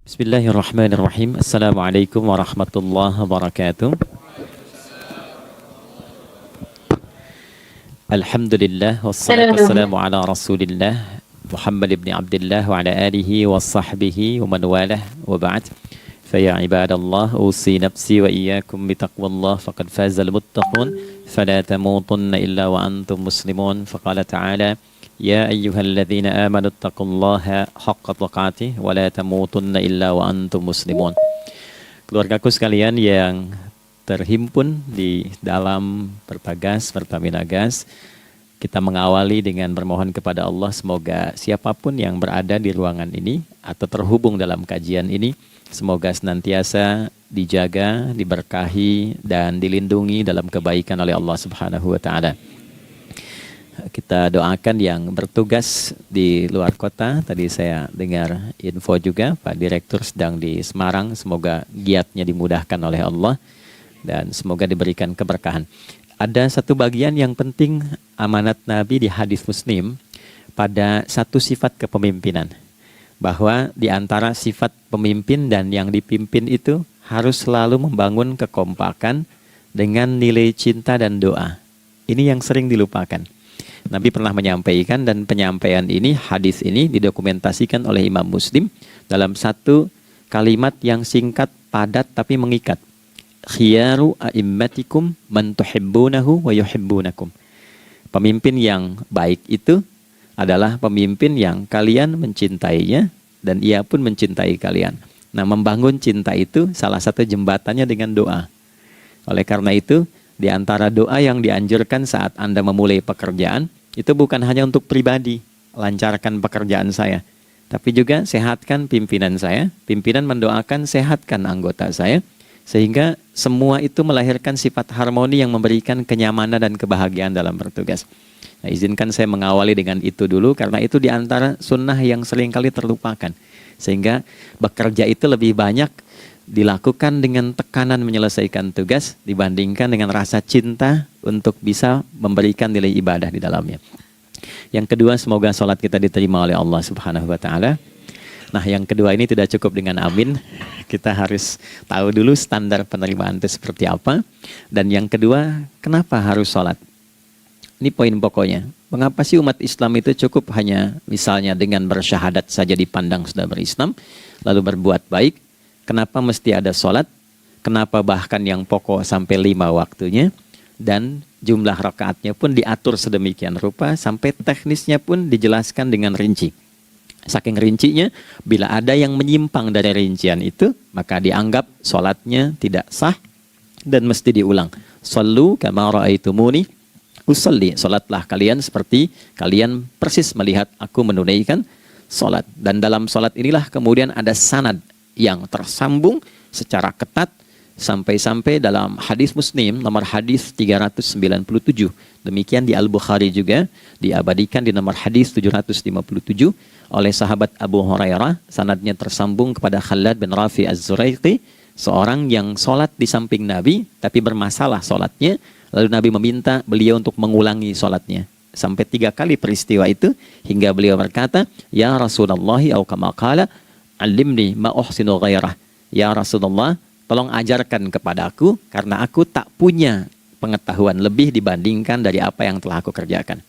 Bismillahirrahmanirrahim. Assalamualaikum warahmatullahi wabarakatuh. Alhamdulillah wassalatu wassalamu ala Rasulillah Muhammad ibn Abdullah wa ala alihi wa sahbihi wa man walah wa ba'd. Faya ibadallah usi nafsi wa iyyakum bitaqwallah faqad fazal muttaqun fala tamutunna illa wa antum muslimun. Faqala ta'ala ya ayyuhalladzina amanu taqullaha haqqa tuqatih wa la tamutunna illa wa antum muslimun. Keluargaku sekalian yang terhimpun di dalam Pertagas, Pertamina Gas, kita mengawali dengan bermohon kepada Allah semoga siapapun yang berada di ruangan ini atau terhubung dalam kajian ini, semoga senantiasa dijaga, diberkahi dan dilindungi dalam kebaikan oleh Allah Subhanahu wa taala. Kita doakan yang bertugas di luar kota. Tadi saya dengar info juga Pak Direktur sedang di Semarang. Semoga giatnya dimudahkan oleh Allah dan semoga diberikan keberkahan. Ada satu bagian yang penting amanat Nabi di hadis Muslim pada satu sifat kepemimpinan. Bahwa di antara sifat pemimpin dan yang dipimpin itu harus selalu membangun kekompakan dengan nilai cinta dan doa. Ini yang sering dilupakan. Nabi pernah menyampaikan dan penyampaian ini, hadis ini didokumentasikan oleh Imam Muslim dalam satu kalimat yang singkat, padat tapi mengikat. Khiyaru a'immatikum man tuhibbunahu wa yuhibbunakum. Pemimpin yang baik itu adalah pemimpin yang kalian mencintainya dan ia pun mencintai kalian. Nah, membangun cinta itu salah satu jembatannya dengan doa. Oleh karena itu, di antara doa yang dianjurkan saat Anda memulai pekerjaan, itu bukan hanya untuk pribadi, lancarkan pekerjaan saya, tapi juga sehatkan pimpinan saya, pimpinan mendoakan sehatkan anggota saya, sehingga semua itu melahirkan sifat harmoni yang memberikan kenyamanan dan kebahagiaan dalam bertugas. Nah, izinkan saya mengawali dengan itu dulu, karena itu di antara sunnah yang seringkali terlupakan, sehingga bekerja itu lebih banyak dilakukan dengan tekanan menyelesaikan tugas dibandingkan dengan rasa cinta untuk bisa memberikan nilai ibadah di dalamnya. Yang kedua, semoga sholat kita diterima oleh Allah Subhanahu wa taala. Nah, yang kedua ini tidak cukup dengan amin. Kita harus tahu dulu standar penerimaan itu seperti apa. Dan yang kedua, kenapa harus sholat? Ini poin pokoknya. Mengapa sih umat Islam itu cukup hanya misalnya dengan bersyahadat saja dipandang sudah berislam, lalu berbuat baik? Kenapa mesti ada sholat? Kenapa bahkan yang pokok sampai 5 waktunya? Dan jumlah rakaatnya pun diatur sedemikian rupa, sampai teknisnya pun dijelaskan dengan rinci. Saking rincinya, bila ada yang menyimpang dari rincian itu, maka dianggap sholatnya tidak sah dan mesti diulang. Shallu kama ra'aitumuni usalli. Sholatlah kalian seperti kalian persis melihat aku menunaikan sholat. Dan dalam sholat inilah kemudian ada sanad yang tersambung secara ketat sampai-sampai dalam hadis Muslim nomor hadis 397. Demikian di Al-Bukhari juga diabadikan di nomor hadis 757 oleh sahabat Abu Hurairah. Sanadnya tersambung kepada Khalad bin Rafi Az-Zuraiqi, seorang yang sholat di samping Nabi tapi bermasalah sholatnya. Lalu Nabi meminta beliau untuk mengulangi sholatnya. Sampai 3 kali peristiwa itu hingga beliau berkata, ya Rasulullah au kama qala alimni ma uhsinu ghairah. Ya Rasulullah, tolong ajarkan kepadaku karena aku tak punya pengetahuan lebih dibandingkan dari apa yang telah aku kerjakan.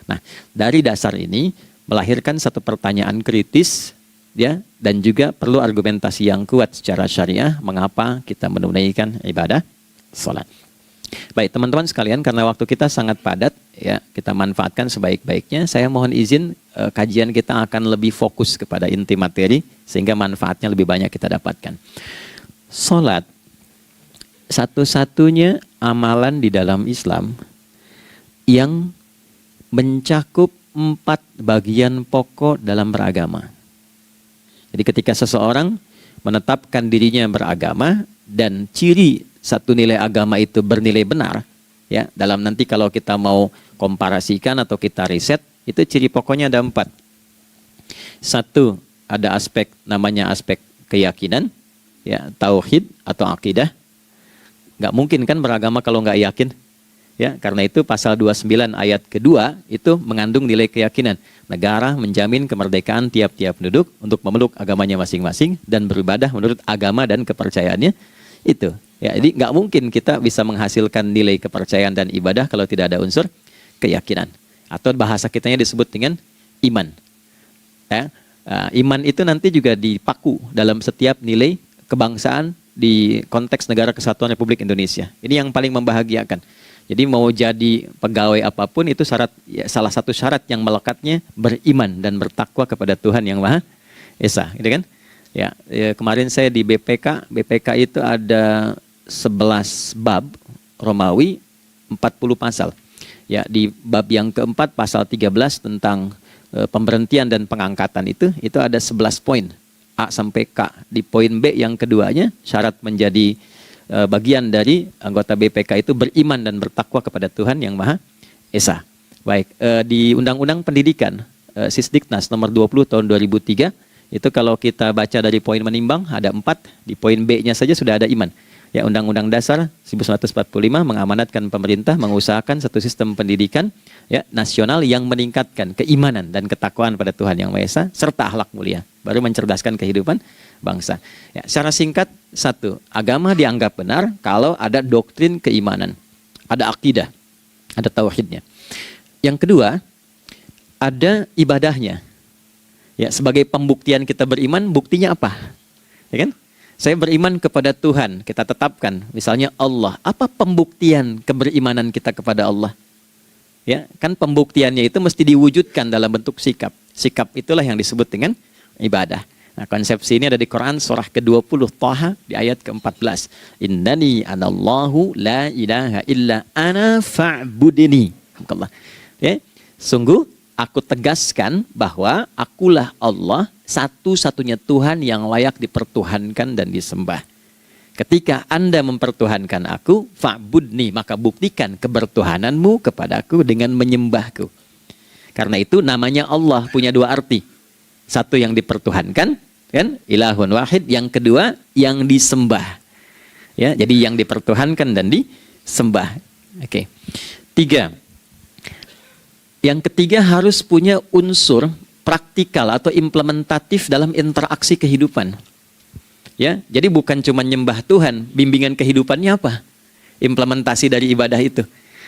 Nah, dari dasar ini melahirkan satu pertanyaan kritis ya, dan juga perlu argumentasi yang kuat secara syariah mengapa kita menunaikan ibadah salat. Baik teman-teman sekalian, karena waktu kita sangat padat ya, kita manfaatkan sebaik-baiknya. Saya mohon izin kajian kita akan lebih fokus kepada inti materi sehingga manfaatnya lebih banyak kita dapatkan. Salat satu-satunya amalan di dalam Islam yang mencakup 4 bagian pokok dalam beragama. Jadi ketika seseorang menetapkan dirinya beragama dan ciri satu nilai agama itu bernilai benar, ya, dalam nanti kalau kita mau komparasikan atau kita riset, itu ciri pokoknya ada 4. Satu, ada aspek namanya aspek keyakinan, ya, tauhid atau akidah. Nggak mungkin kan beragama kalau nggak yakin, Ya, karena itu pasal 29 ayat kedua itu mengandung nilai keyakinan. Negara menjamin kemerdekaan tiap-tiap penduduk untuk memeluk agamanya masing-masing dan beribadah menurut agama dan kepercayaannya itu. Ya, jadi nggak mungkin kita bisa menghasilkan nilai kepercayaan dan ibadah kalau tidak ada unsur keyakinan. Atau bahasa kitanya disebut dengan iman. Ya, iman itu nanti juga dipaku dalam setiap nilai kebangsaan di konteks negara kesatuan Republik Indonesia. Ini yang paling membahagiakan. Jadi mau jadi pegawai apapun itu syarat, ya, salah satu syarat yang melekatnya beriman dan bertakwa kepada Tuhan yang Maha Esa, gitu kan? Ya, kemarin saya di BPK itu ada 11 bab Romawi, 40 pasal. Ya, di bab yang keempat pasal 13 tentang pemberhentian dan pengangkatan itu ada 11 poin A sampai K. Di poin B yang keduanya syarat menjadi bagian dari anggota BPK itu beriman dan bertakwa kepada Tuhan yang Maha Esa. Baik, di Undang-Undang Pendidikan Sisdiknas nomor 20 tahun 2003 itu kalau kita baca dari poin menimbang ada 4, di poin B-nya saja sudah ada iman. Ya, Undang-Undang Dasar 1945 mengamanatkan pemerintah mengusahakan satu sistem pendidikan ya nasional yang meningkatkan keimanan dan ketakwaan pada Tuhan yang Maha Esa serta akhlak mulia, baru mencerdaskan kehidupan bangsa. Ya, secara singkat, satu, agama dianggap benar kalau ada doktrin keimanan, ada akidah, ada tauhidnya. Yang kedua, ada ibadahnya. Ya, sebagai pembuktian kita beriman, buktinya apa? Ya kan? Saya beriman kepada Tuhan, kita tetapkan, misalnya Allah. Apa pembuktian keberimanan kita kepada Allah? Ya, kan pembuktiannya itu mesti diwujudkan dalam bentuk sikap. Sikap itulah yang disebut dengan ibadah. Nah, konsepsi ini ada di Quran surah ke-20 Thaha di ayat ke-14. Innani anallahu la ilaha illa ana fa'budini. Ya, sungguh aku tegaskan bahwa akulah Allah, satu-satunya Tuhan yang layak dipertuhankan dan disembah. Ketika Anda mempertuhankan aku, fa'budni, maka buktikan kebertuhananmu kepadaku dengan menyembahku. Karena itu namanya Allah punya dua arti. Satu yang dipertuhankan, kan? Ilahun wahid. Yang kedua yang disembah. Ya, jadi yang dipertuhankan dan disembah. Oke. 3. Yang ketiga harus punya unsur praktikal atau implementatif dalam interaksi kehidupan. Ya, jadi bukan cuma nyembah Tuhan, bimbingan kehidupannya apa? Implementasi dari ibadah itu.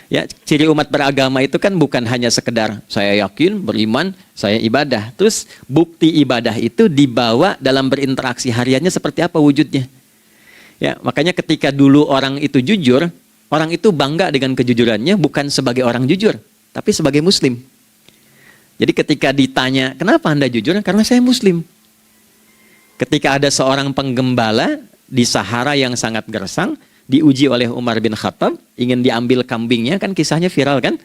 Ya, ciri umat beragama itu kan bukan hanya sekedar saya yakin, beriman, saya ibadah. Terus bukti ibadah itu dibawa dalam berinteraksi hariannya seperti apa wujudnya. Ya, makanya ketika dulu orang itu jujur, orang itu bangga dengan kejujurannya bukan sebagai orang jujur, tapi sebagai muslim. Jadi ketika ditanya, kenapa Anda jujur? Karena saya muslim. Ketika ada seorang penggembala di Sahara yang sangat gersang, diuji oleh Umar bin Khattab, ingin diambil kambingnya, kan kisahnya viral kan?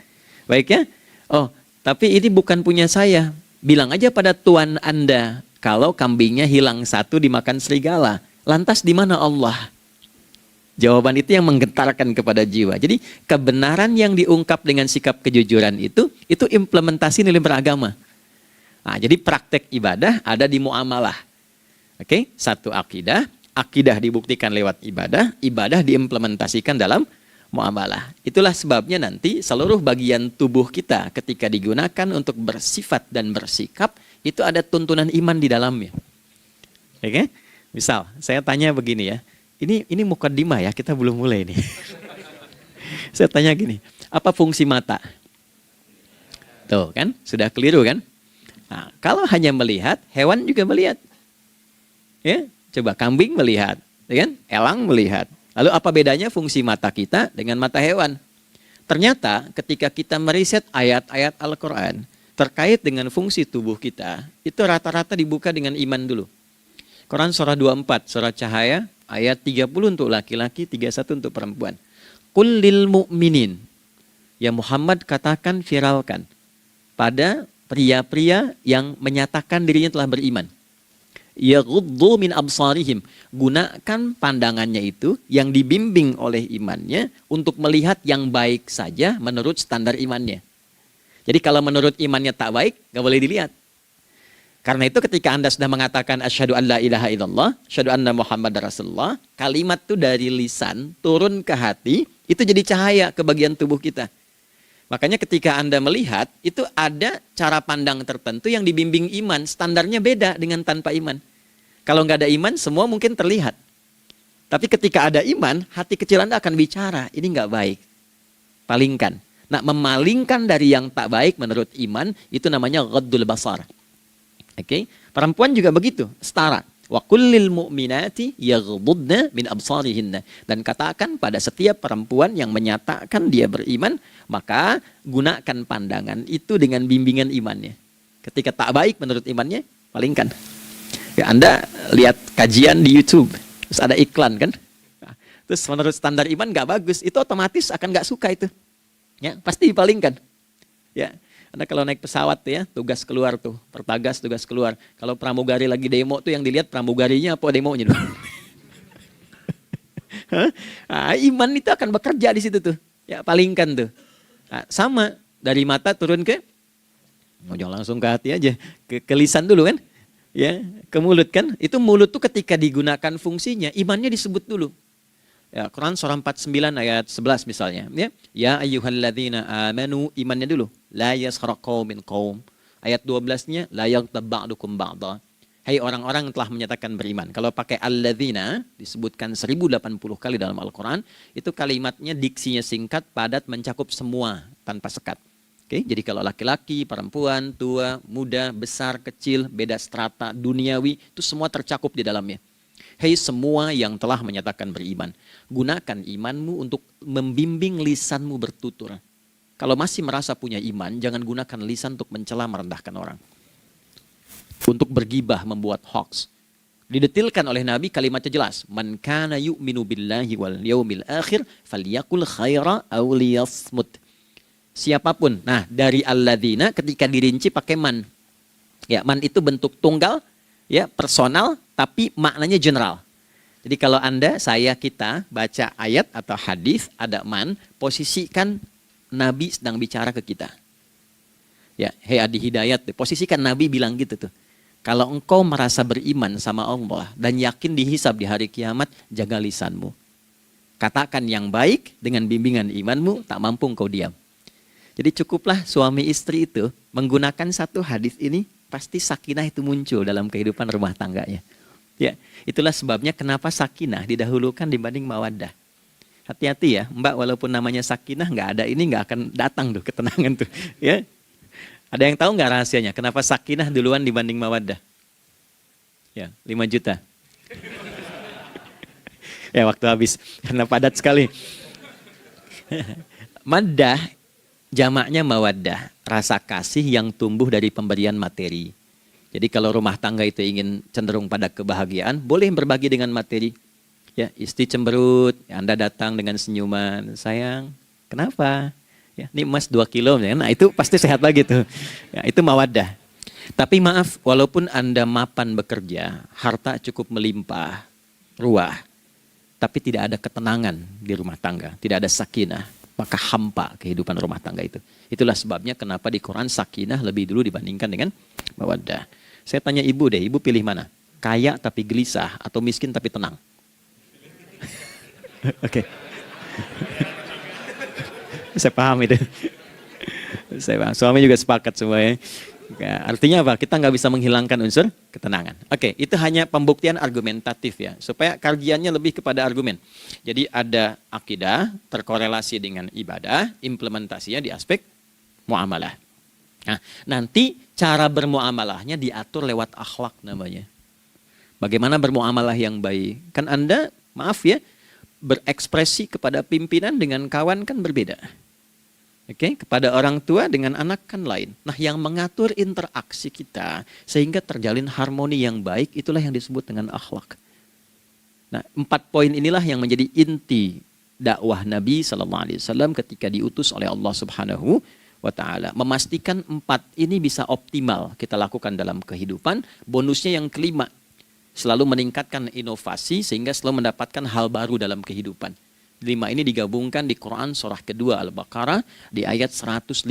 Baik ya? Oh, tapi ini bukan punya saya. Bilang aja pada tuan Anda, kalau kambingnya hilang satu dimakan serigala. Lantas di mana Allah? Jawaban itu yang menggetarkan kepada jiwa. Jadi kebenaran yang diungkap dengan sikap kejujuran itu implementasi nilai beragama. Nah, jadi praktek ibadah ada di muamalah. Oke, satu akidah, akidah dibuktikan lewat ibadah, ibadah diimplementasikan dalam muamalah. Itulah sebabnya nanti seluruh bagian tubuh kita ketika digunakan untuk bersifat dan bersikap, itu ada tuntunan iman di dalamnya. Oke? Misal, saya tanya begini ya, ini mukaddimah ya, kita belum mulai nih. Saya tanya gini, apa fungsi mata? Tuh kan, sudah keliru kan? Nah, kalau hanya melihat, hewan juga melihat. Ya, coba kambing melihat, ya kan? Elang melihat. Lalu apa bedanya fungsi mata kita dengan mata hewan? Ternyata ketika kita meriset ayat-ayat Al-Quran terkait dengan fungsi tubuh kita, itu rata-rata dibuka dengan iman dulu. Quran surah 24, surah Cahaya, ayat 30 untuk laki-laki, 31 untuk perempuan. Qul lil mu'minin. Ya Muhammad katakan, viralkan pada pria-pria yang menyatakan dirinya telah beriman. Yaghuddu min absarihim, gunakan pandangannya itu yang dibimbing oleh imannya untuk melihat yang baik saja menurut standar imannya. Jadi kalau menurut imannya tak baik, gak boleh dilihat. Karena itu ketika Anda sudah mengatakan asyhadu an la ilaha illallah, asyhadu anna Muhammadar Rasulullah, kalimat itu dari lisan turun ke hati, itu jadi cahaya ke bagian tubuh kita. Makanya ketika Anda melihat, itu ada cara pandang tertentu yang dibimbing iman, standarnya beda dengan tanpa iman. Kalau nggak ada iman, semua mungkin terlihat. Tapi ketika ada iman, hati kecil Anda akan bicara, ini nggak baik. Palingkan. Nah, memalingkan dari yang tak baik menurut iman, itu namanya ghaddul basar. Oke, perempuan juga begitu, setara. Wa kullil mu'minati yaghdudna min absarihinna. Dan katakan pada setiap perempuan yang menyatakan dia beriman, maka gunakan pandangan itu dengan bimbingan imannya. Ketika tak baik menurut imannya, palingkan. Ya, Anda lihat kajian di YouTube, terus ada iklan kan? Nah, terus menurut standar iman nggak bagus, itu otomatis akan nggak suka itu. Ya, pasti dipalingkan. Ya. Anda kalau naik pesawat tuh ya, tugas keluar tuh, pertagas tugas keluar. Kalau pramugari lagi demo tuh yang dilihat pramugarinya apa demonya tuh. Nah, iman itu akan bekerja di situ tuh. Ya, palingkan tuh. Nah, sama dari mata turun ke, jangan langsung ke hati aja, ke lisan dulu kan. Ya, ke mulut kan. Itu mulut tuh ketika digunakan fungsinya, imannya disebut dulu. Ya, Quran surah 49 ayat 11 misalnya, ya. Ya ayyuhalladzina amanu, imannya dulu. La yaskhar qaumin qaum. Ayat 12-nya la yaghtab ba'dukum ba'dha. Hai orang-orang yang telah menyatakan beriman. Kalau pakai alladzina disebutkan 1080 kali dalam Al-Qur'an, itu kalimatnya diksinya singkat, padat, mencakup semua tanpa sekat. Oke, jadi kalau laki-laki, perempuan, tua, muda, besar, kecil, beda strata, duniawi, itu semua tercakup di dalamnya. Hei semua yang telah menyatakan beriman, gunakan imanmu untuk membimbing lisanmu bertutur. Kalau masih merasa punya iman, jangan gunakan lisan untuk mencela merendahkan orang. Untuk bergibah, membuat hoax. Didetilkan oleh Nabi kalimatnya jelas. Man kana yu'minu billahi wal yaumil akhir falyakul khaira aw liyasmut. Siapapun. Nah, dari alladzina ketika dirinci pakai man. Ya, man itu bentuk tunggal, ya, personal, tapi maknanya general. Jadi kalau Anda, saya, kita baca ayat atau hadis ada man, posisikan Nabi sedang bicara ke kita. Ya, hei Adi Hidayat, posisikan Nabi bilang gitu tuh. Kalau engkau merasa beriman sama Allah dan yakin dihisab di hari kiamat, jaga lisanmu. Katakan yang baik dengan bimbingan imanmu, tak mampu engkau diam. Jadi cukuplah suami istri itu menggunakan satu hadis ini, pasti sakinah itu muncul dalam kehidupan rumah tangganya. Ya, itulah sebabnya kenapa sakinah didahulukan dibanding mawaddah. Hati-hati ya, Mbak, walaupun namanya sakinah nggak ada ini nggak akan datang tuh ketenangan tuh. Ya, ada yang tahu nggak rahasianya? Kenapa sakinah duluan dibanding mawaddah? Ya, 5 juta. Ya, waktu habis karena padat sekali. Maddah jamaknya mawaddah, rasa kasih yang tumbuh dari pemberian materi. Jadi kalau rumah tangga itu ingin cenderung pada kebahagiaan, boleh berbagi dengan materi. Ya, istri cemberut, ya Anda datang dengan senyuman, sayang, kenapa? Ya, ini emas 2 kilo, ya. Nah itu pasti sehat lagi tuh. Ya, itu mawaddah. Tapi maaf, walaupun Anda mapan bekerja, harta cukup melimpah, ruah, tapi tidak ada ketenangan di rumah tangga, tidak ada sakinah, maka hampa kehidupan rumah tangga itu. Itulah sebabnya kenapa di Quran sakinah lebih dulu dibandingkan dengan mawaddah. Saya tanya ibu deh, ibu pilih mana? Kaya tapi gelisah atau miskin tapi tenang? Oke. Saya paham itu. Saya paham. Suami juga sepakat semuanya. Ya, artinya apa? Kita nggak bisa menghilangkan unsur ketenangan. Oke, itu hanya pembuktian argumentatif ya, supaya kajiannya lebih kepada argumen. Jadi ada akidah terkorelasi dengan ibadah, implementasinya di aspek muamalah. Nah, nanti cara bermuamalahnya diatur lewat akhlak namanya. Bagaimana bermuamalah yang baik? Kan Anda, maaf ya, berekspresi kepada pimpinan dengan kawan kan berbeda. Oke, kepada orang tua dengan anak kan lain. Nah, yang mengatur interaksi kita sehingga terjalin harmoni yang baik, itulah yang disebut dengan akhlak. Nah, 4 poin inilah yang menjadi inti dakwah Nabi SAW ketika diutus oleh Allah Subhanahu wa Ta'ala. Memastikan 4 ini bisa optimal kita lakukan dalam kehidupan. Bonusnya yang kelima, selalu meningkatkan inovasi sehingga selalu mendapatkan hal baru dalam kehidupan. 5 ini digabungkan di Quran surah kedua Al-Baqarah di ayat 151.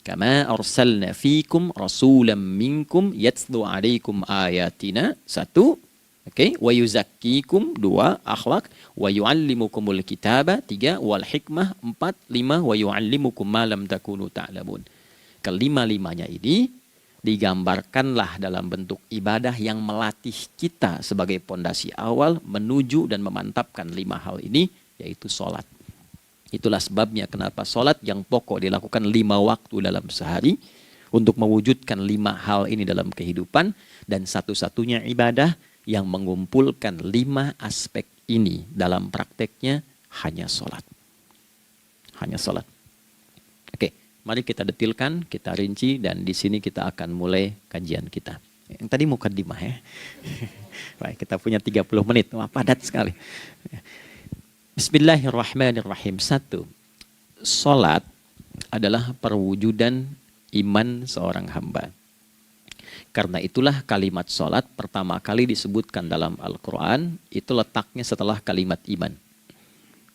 Kama arsalna fikum rasulam minkum yatslu alaikum ayatina. Satu. Oke, wa yuzakkikum. Dua, akhlak. Wa yu'allimukumul kitaba. Tiga, wal hikmah. Empat, lima, wa yu'allimukum ma lam takunu ta'lamun. Kelima-limanya ini digambarkanlah dalam bentuk ibadah yang melatih kita sebagai pondasi awal menuju dan memantapkan 5 hal ini, yaitu sholat. Itulah sebabnya kenapa sholat yang pokok dilakukan 5 waktu dalam sehari untuk mewujudkan 5 hal ini dalam kehidupan, dan satu-satunya ibadah yang mengumpulkan 5 aspek ini dalam prakteknya hanya sholat. Hanya sholat. Oke, mari kita detilkan, kita rinci, dan di sini kita akan mulai kajian kita. Yang tadi mukadimah ya. Baik, kita punya 30 menit. Wah, padat sekali. Bismillahirrahmanirrahim. 1. Sholat adalah perwujudan iman seorang hamba. Karena itulah kalimat sholat pertama kali disebutkan dalam Al-Quran, itu letaknya setelah kalimat iman.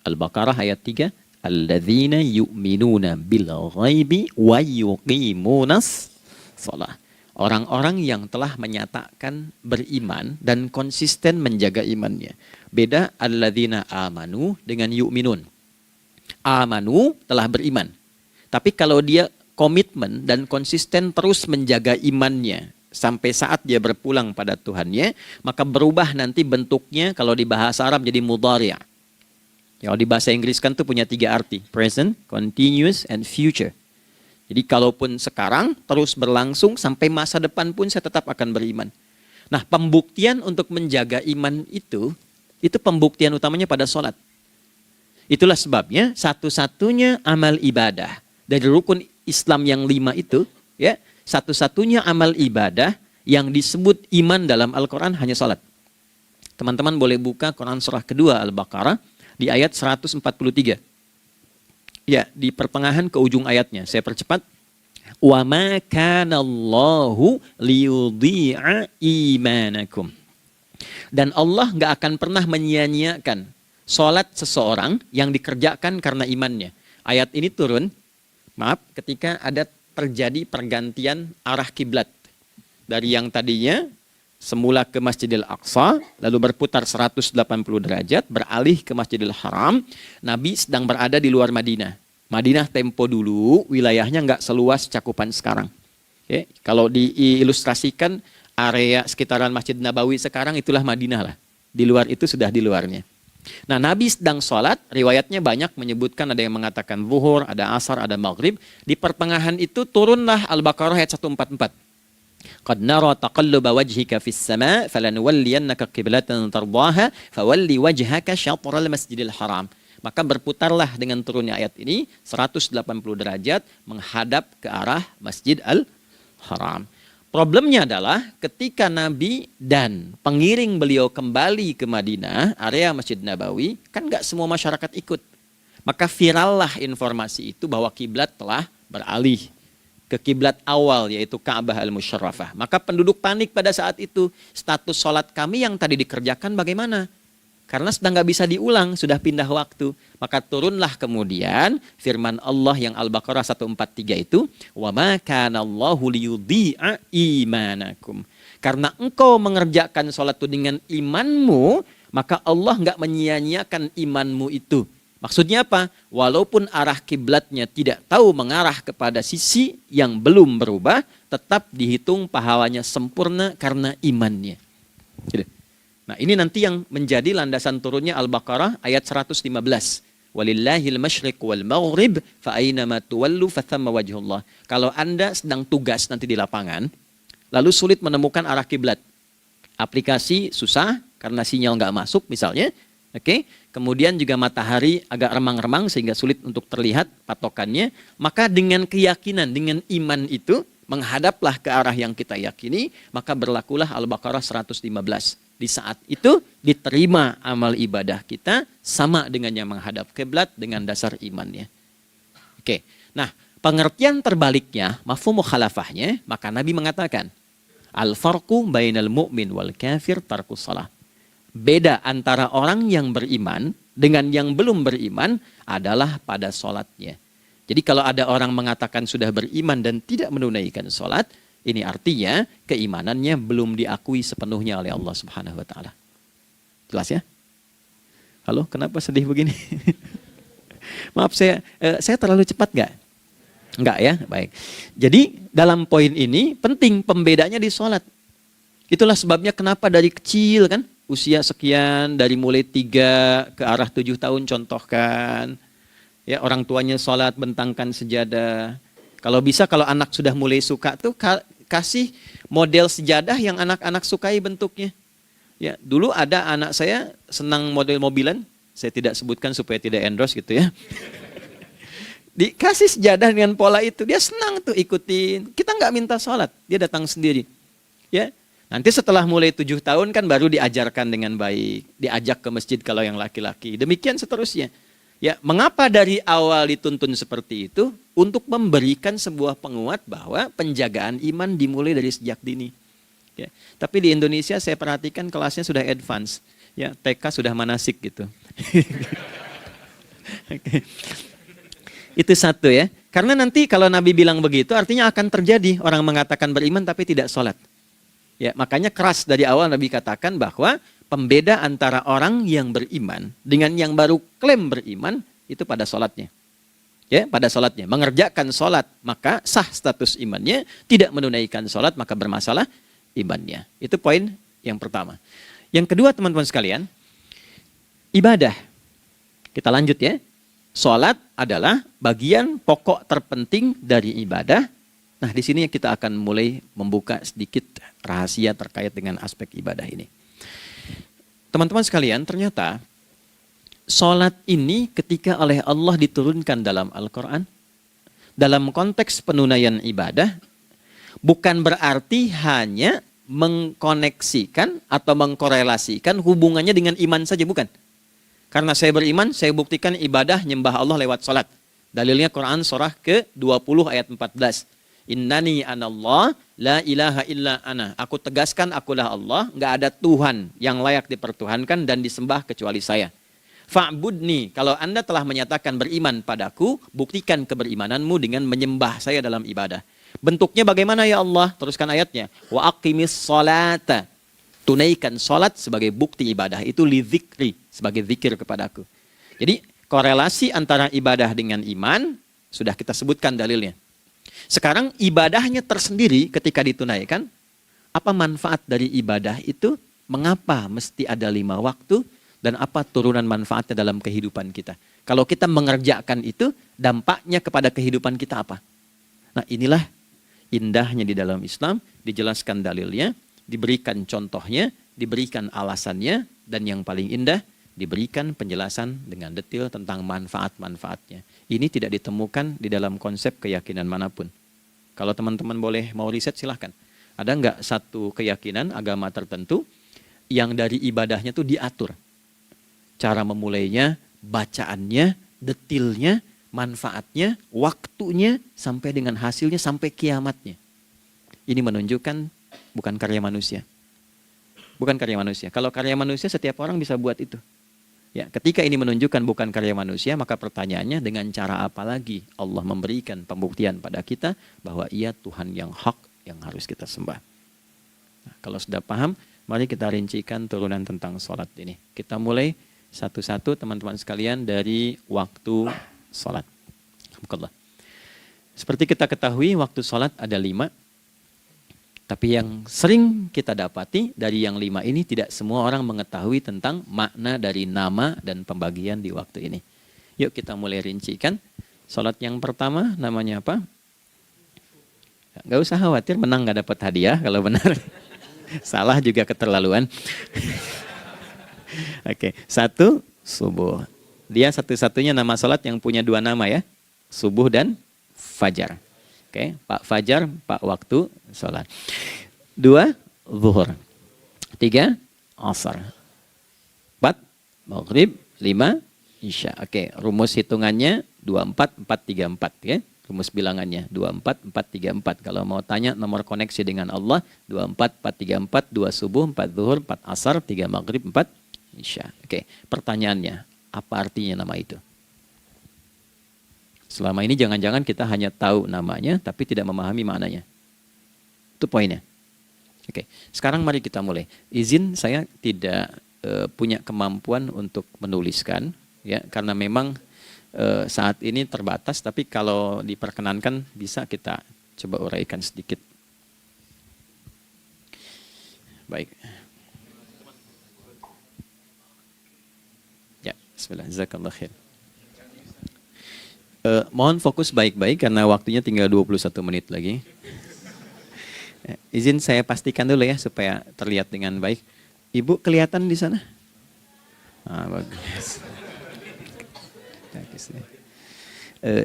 Al-Baqarah ayat 3. Alladzina yu'minuna bil ghaibi wa yuqimunas sholat. Orang-orang yang telah menyatakan beriman dan konsisten menjaga imannya. Beda alladzina amanu dengan yu'minun. Amanu telah beriman. Tapi kalau dia komitmen dan konsisten terus menjaga imannya sampai saat dia berpulang pada Tuhannya, maka berubah nanti bentuknya kalau di bahasa Arab jadi mudhari'. Kalau di bahasa Inggris kan tuh punya 3 arti. Present, continuous, and future. Jadi kalaupun sekarang terus berlangsung sampai masa depan pun saya tetap akan beriman. Nah, pembuktian untuk menjaga iman itu pembuktian utamanya pada sholat. Itulah sebabnya satu-satunya amal ibadah dari rukun Islam yang 5 itu, ya, satu-satunya amal ibadah yang disebut iman dalam Al-Quran hanya sholat. Teman-teman boleh buka Quran surah kedua Al-Baqarah di ayat 143. Ya, di pertengahan ke ujung ayatnya. Saya percepat. Wa ma kana Allahu liyudhi'a imanakum. Dan Allah nggak akan pernah menyia-nyiakan sholat seseorang yang dikerjakan karena imannya. Ayat ini turun, ketika ada terjadi pergantian arah kiblat. Dari yang tadinya semula ke Masjidil Aqsa, lalu berputar 180 derajat, beralih ke Masjidil Haram. Nabi sedang berada di luar Madinah. Madinah tempo dulu, wilayahnya nggak seluas cakupan sekarang. Oke, kalau diilustrasikan, area sekitaran Masjid Nabawi sekarang itulah Madinah lah. Di luar itu sudah di luarnya. Nah, Nabi sedang sholat, riwayatnya banyak menyebutkan, ada yang mengatakan zuhur, ada asar, ada maghrib. Di pertengahan itu turunlah Al-Baqarah ayat 144. Qad nara taqalluba wajhika fis sama' falanuwalliyannaka qiblatan tardaha fawalli wajhaka syatral masjidil haram. Maka berputarlah dengan turunnya ayat ini 180 derajat menghadap ke arah Masjid Al-Haram. Problemnya adalah ketika Nabi dan pengiring beliau kembali ke Madinah, area Masjid Nabawi, kan nggak semua masyarakat ikut. Maka virallah informasi itu bahwa kiblat telah beralih ke kiblat awal, yaitu Ka'bah Al-Musyarrafah. Maka penduduk panik pada saat itu. Status sholat kami yang tadi dikerjakan bagaimana? Karena sedang nggak bisa diulang, sudah pindah waktu. Maka turunlah kemudian firman Allah yang Al-Baqarah 143 itu, wa ma kana Allahu liyudhi'a imanakum. Karena engkau mengerjakan sholat itu dengan imanmu, maka Allah nggak menyia-nyiakan imanmu itu. Maksudnya apa? Walaupun arah kiblatnya tidak tahu mengarah kepada sisi yang belum berubah, tetap dihitung pahalanya sempurna karena imannya. Nah, ini nanti yang menjadi landasan turunnya Al-Baqarah ayat 115. Walillahil masyriq wal maghrib fa aynama tuwallu fathamma wajhullah. Kalau Anda sedang tugas nanti di lapangan, lalu sulit menemukan arah kiblat. Aplikasi susah karena sinyal nggak masuk misalnya. Oke, kemudian juga matahari agak remang-remang sehingga sulit untuk terlihat patokannya. Maka dengan keyakinan, dengan iman itu, menghadaplah ke arah yang kita yakini, maka berlakulah Al-Baqarah 115. Di saat itu diterima amal ibadah kita sama dengan yang menghadap kiblat dengan dasar imannya. Oke, nah pengertian terbaliknya, mafhum mukhalafahnya, maka Nabi mengatakan, al-farqu bainal mu'min wal kafir tarkus shalah. Beda antara orang yang beriman dengan yang belum beriman adalah pada sholatnya. Jadi kalau ada orang mengatakan sudah beriman dan tidak menunaikan sholat, ini artinya keimanannya belum diakui sepenuhnya oleh Allah Subhanahu wa taala. Jelas ya? Halo, kenapa sedih begini? Maaf, saya terlalu cepat nggak? Enggak ya? Baik. Jadi dalam poin ini penting pembedanya di sholat. Itulah sebabnya kenapa dari kecil kan, usia sekian, dari mulai 3 ke arah 7 tahun contohkan. Ya, orang tuanya sholat bentangkan sejadah. Kalau bisa, kalau anak sudah mulai suka tuh kasih model sejadah yang anak-anak sukai bentuknya. Ya, dulu ada anak saya senang model mobilan, saya tidak sebutkan supaya tidak endorse gitu ya. Dikasih sejadah dengan pola itu, dia senang tuh ikutin. Kita nggak minta sholat, dia datang sendiri. Ya, nanti setelah mulai 7 tahun kan baru diajarkan dengan baik, diajak ke masjid kalau yang laki-laki. Demikian seterusnya. Ya, mengapa dari awal dituntun seperti itu? Untuk memberikan sebuah penguat bahwa penjagaan iman dimulai dari sejak dini. Ya, tapi di Indonesia saya perhatikan kelasnya sudah advance. Ya, TK sudah manasik gitu. Okay. Itu satu ya. Karena nanti kalau Nabi bilang begitu artinya akan terjadi orang mengatakan beriman tapi tidak sholat. Ya, makanya keras dari awal Nabi katakan bahwa pembeda antara orang yang beriman dengan yang baru klaim beriman itu pada sholatnya. Ya, pada sholatnya. Mengerjakan sholat maka sah status imannya, tidak menunaikan sholat maka bermasalah imannya. Itu poin yang pertama. Yang kedua teman-teman sekalian, ibadah. Kita lanjut ya. Sholat adalah bagian pokok terpenting dari ibadah. Nah, di sini kita akan mulai membuka sedikit rahasia terkait dengan aspek ibadah ini. Teman-teman sekalian, ternyata sholat ini ketika oleh Allah diturunkan dalam Al-Quran, dalam konteks penunaian ibadah, bukan berarti hanya mengkoneksikan atau mengkorelasikan hubungannya dengan iman saja, bukan. Karena saya beriman, saya buktikan ibadah nyembah Allah lewat sholat. Dalilnya Quran surah ke-20 ayat 14. Innani anallah la ilaha illa ana. Aku tegaskan akulah Allah, nggak ada Tuhan yang layak dipertuhankan dan disembah kecuali saya. Fa'budni, kalau Anda telah menyatakan beriman padaku, buktikan keberimananmu dengan menyembah saya dalam ibadah. Bentuknya bagaimana ya Allah? Teruskan ayatnya. Wa aqimis sholata. Tunaikan sholat sebagai bukti ibadah. Itu li dzikri, sebagai zikir kepadaku. Jadi korelasi antara ibadah dengan iman, sudah kita sebutkan dalilnya. Sekarang ibadahnya tersendiri ketika ditunaikan, apa manfaat dari ibadah itu? Mengapa mesti ada 5 waktu? Dan apa turunan manfaatnya dalam kehidupan kita? Kalau kita mengerjakan itu, dampaknya kepada kehidupan kita apa? Nah, inilah indahnya di dalam Islam, dijelaskan dalilnya, diberikan contohnya, diberikan alasannya, dan yang paling indah, diberikan penjelasan dengan detail tentang manfaat-manfaatnya. Ini tidak ditemukan di dalam konsep keyakinan manapun. Kalau teman-teman boleh mau riset silahkan. Ada nggak satu keyakinan agama tertentu yang dari ibadahnya tuh diatur? Cara memulainya, bacaannya, detailnya, manfaatnya, waktunya, sampai dengan hasilnya, sampai kiamatnya. Ini menunjukkan bukan karya manusia. Bukan karya manusia. Kalau karya manusia setiap orang bisa buat itu. Ya, ketika ini menunjukkan bukan karya manusia, maka pertanyaannya dengan cara apa lagi Allah memberikan pembuktian pada kita bahwa Ia Tuhan yang hak yang harus kita sembah. Nah, kalau sudah paham, mari kita rincikan turunan tentang sholat ini. Kita mulai satu-satu teman-teman sekalian dari waktu sholat. Alhamdulillah. Seperti kita ketahui waktu sholat ada 5. Tapi yang sering kita dapati dari yang 5 ini tidak semua orang mengetahui tentang makna dari nama dan pembagian di waktu ini. Yuk kita mulai rincikan. Sholat yang pertama namanya apa? Gak usah khawatir, menang gak dapat hadiah kalau benar. Salah juga keterlaluan. Oke, 1 subuh. Dia satu-satunya nama sholat yang punya 2 nama ya. Subuh dan fajar. Oke, Pak Fajar, Pak waktu sholat. 2, zuhur. 3, asar. 4, maghrib. 5, isya. Oke, rumus hitungannya 24, 4, 3, 4. Ya. Rumus bilangannya 24, 4, 3, 4. Kalau mau tanya nomor koneksi dengan Allah, 24, 4, 3, 4, 2 subuh, 4 zuhur, 4 asar, 3 maghrib, 4 isya. Oke, pertanyaannya, apa artinya nama itu? Selama ini jangan-jangan kita hanya tahu namanya tapi tidak memahami maknanya. Itu poinnya. Oke, sekarang mari kita mulai. Izin saya tidak punya kemampuan untuk menuliskan, ya, karena memang saat ini terbatas. Tapi kalau diperkenankan bisa kita coba uraikan sedikit. Baik. Ya, bismillah. Jazakallah khair. Mohon fokus baik-baik karena waktunya tinggal 21 menit lagi. Izin saya pastikan dulu ya supaya terlihat dengan baik. Ibu kelihatan di sana? Bagus.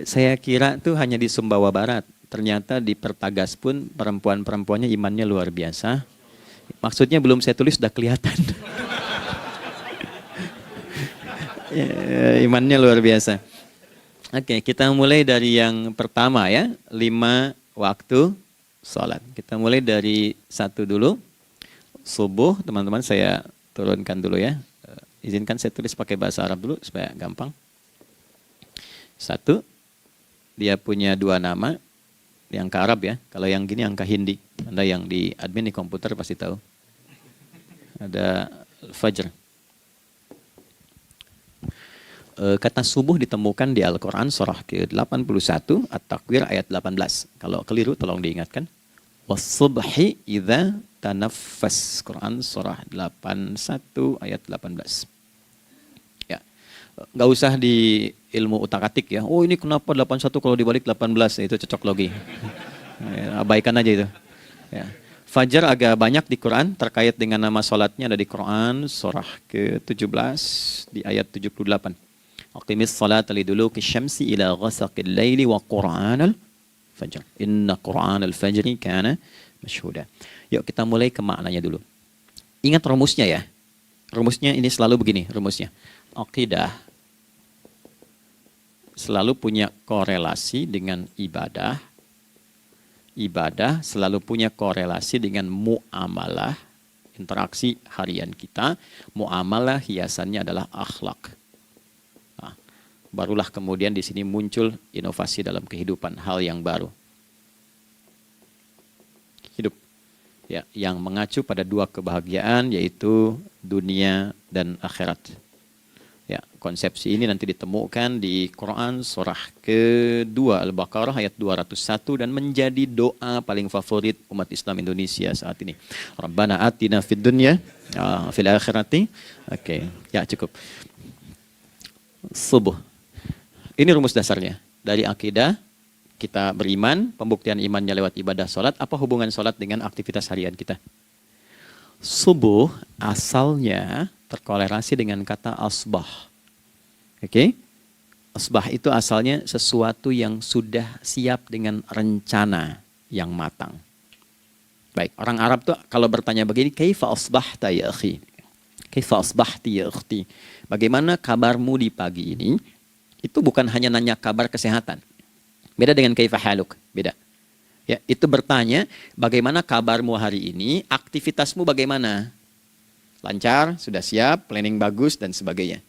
Saya kira tuh hanya di Sumbawa Barat. Ternyata di Pertagas pun perempuan-perempuannya imannya luar biasa. Maksudnya belum saya tulis sudah kelihatan. Imannya luar biasa. Oke, kita mulai dari yang pertama ya. 5 waktu sholat. Kita mulai dari 1 dulu. Subuh, teman-teman saya turunkan dulu ya. Izinkan saya tulis pakai bahasa Arab dulu supaya gampang. 1, dia punya 2 nama. Ini angka Arab ya. Kalau yang gini angka Hindi. Anda yang di admin di komputer pasti tahu. Ada Fajr. Kata subuh ditemukan di Al-Quran surah ke-81 At-Takwir ayat 18. Kalau keliru tolong diingatkan. Was-subhi idza tanaffas. Quran surah 81 ayat 18. Ya. Nggak usah di ilmu utak-atik ya. Oh ini kenapa 81 kalau dibalik 18? Itu cocok logi. Ya, abaikan aja itu. Ya. Fajar agak banyak di Quran terkait dengan nama sholatnya ada di Quran surah ke-17 di ayat 78. Aqimis salata liduluki syamsi ila ghasaqil laili wa Qur'anal fajr. Inna Qur'anal fajri kana masyhuda. Yuk kita mulai ke maknanya dulu. Ingat rumusnya ya. Rumusnya ini selalu begini rumusnya. Aqidah selalu punya korelasi dengan ibadah. Ibadah selalu punya korelasi dengan muamalah, interaksi harian kita. Muamalah hiasannya adalah akhlak. Nah, barulah kemudian di sini muncul inovasi dalam kehidupan, hal yang baru. Hidup ya, yang mengacu pada 2 kebahagiaan yaitu dunia dan akhirat. Ya, konsepsi ini nanti ditemukan di Quran surah ke-2 Al-Baqarah ayat 201 dan menjadi doa paling favorit umat Islam Indonesia saat ini. Rabbana atina fid dunya fil akhirati. Oke, ya cukup. Subuh. Ini rumus dasarnya. Dari akidah kita beriman, pembuktian imannya lewat ibadah salat. Apa hubungan salat dengan aktivitas harian kita? Subuh asalnya terkorelasi dengan kata asbah. Oke? Asbah itu asalnya sesuatu yang sudah siap dengan rencana yang matang. Baik, orang Arab tuh kalau bertanya begini, kaifa asbahta ya akhi? Kaifa asbahti ya ukhti? Bagaimana kabarmu di pagi ini? Itu bukan hanya nanya kabar kesehatan. Beda dengan kaifa haluk, beda. Ya, itu bertanya bagaimana kabarmu hari ini, aktivitasmu bagaimana? Lancar, sudah siap, planning bagus, dan sebagainya.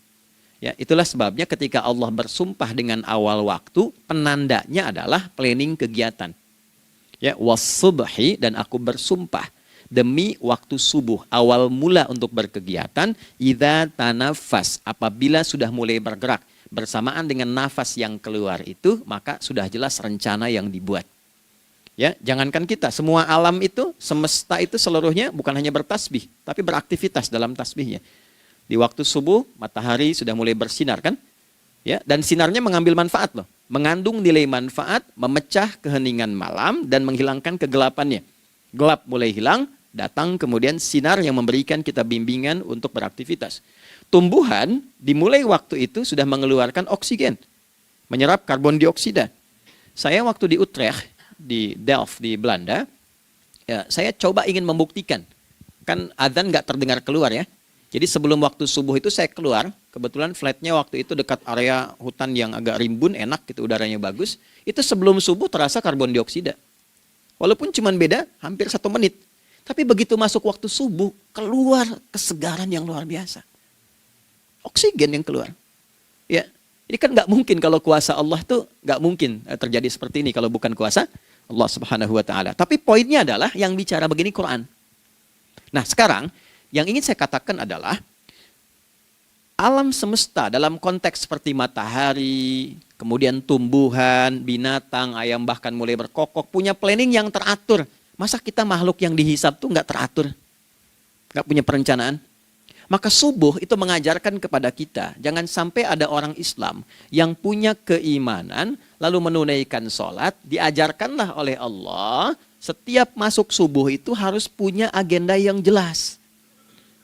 Ya, itulah sebabnya ketika Allah bersumpah dengan awal waktu, penandanya adalah planning kegiatan. Ya, was-subhi, dan aku bersumpah demi waktu subuh, awal mula untuk berkegiatan, idza tanafas, apabila sudah mulai bergerak, bersamaan dengan nafas yang keluar itu, maka sudah jelas rencana yang dibuat. Ya, jangankan kita, semua alam itu, semesta itu seluruhnya bukan hanya bertasbih, tapi beraktivitas dalam tasbihnya. Di waktu subuh, matahari sudah mulai bersinar kan? Ya, dan sinarnya mengambil manfaat loh. Mengandung nilai manfaat, memecah keheningan malam dan menghilangkan kegelapannya. Gelap mulai hilang, datang kemudian sinar yang memberikan kita bimbingan untuk beraktivitas. Tumbuhan dimulai waktu itu sudah mengeluarkan oksigen, menyerap karbon dioksida. Saya waktu di Utrecht, di Delft di Belanda, ya, saya coba ingin membuktikan. Kan adzan nggak terdengar keluar ya. Jadi sebelum waktu subuh itu saya keluar, kebetulan flatnya waktu itu dekat area hutan yang agak rimbun, enak gitu, udaranya bagus. Itu sebelum subuh terasa karbon dioksida. Walaupun cuma beda hampir 1 menit. Tapi begitu masuk waktu subuh, keluar kesegaran yang luar biasa. Oksigen yang keluar. Ya, Ini kan nggak mungkin kalau kuasa Allah tuh nggak mungkin terjadi seperti ini kalau bukan kuasa Allah Subhanahu wa taala. Tapi poinnya adalah yang bicara begini Quran. Nah, sekarang yang ingin saya katakan adalah alam semesta dalam konteks seperti matahari, kemudian tumbuhan, binatang, ayam bahkan mulai berkokok punya planning yang teratur. Masa kita makhluk yang dihisab tuh nggak teratur? Nggak punya perencanaan? Maka subuh itu mengajarkan kepada kita, jangan sampai ada orang Islam yang punya keimanan, lalu menunaikan sholat, diajarkanlah oleh Allah, setiap masuk subuh itu harus punya agenda yang jelas.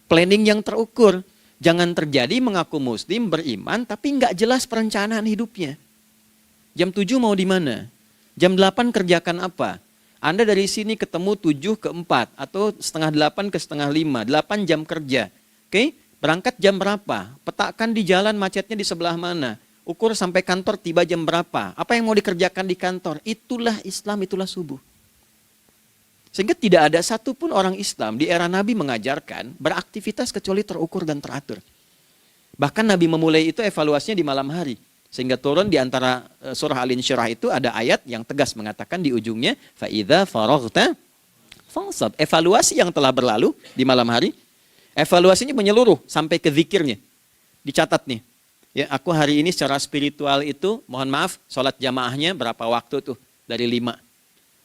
Planning yang terukur. Jangan terjadi mengaku muslim, beriman, tapi nggak jelas perencanaan hidupnya. Jam 7 mau di mana? Jam 8 kerjakan apa? Anda dari sini ketemu 7 ke 4, atau setengah 8 ke setengah 5, 8 jam kerja. Oke, berangkat jam berapa? Petakan di jalan macetnya di sebelah mana? Ukur sampai kantor tiba jam berapa? Apa yang mau dikerjakan di kantor? Itulah Islam, itulah subuh. Sehingga tidak ada satupun orang Islam di era Nabi mengajarkan beraktivitas kecuali terukur dan teratur. Bahkan Nabi memulai itu evaluasinya di malam hari. Sehingga turun di antara surah Al-Insyirah itu ada ayat yang tegas mengatakan di ujungnya, فَإِذَا فَرَغْتَ فَانْصَبْ. Evaluasi yang telah berlalu di malam hari. Evaluasinya menyeluruh sampai ke zikirnya. Dicatat nih. Ya, aku hari ini secara spiritual itu, mohon maaf, sholat jamaahnya berapa waktu tuh? Dari 5.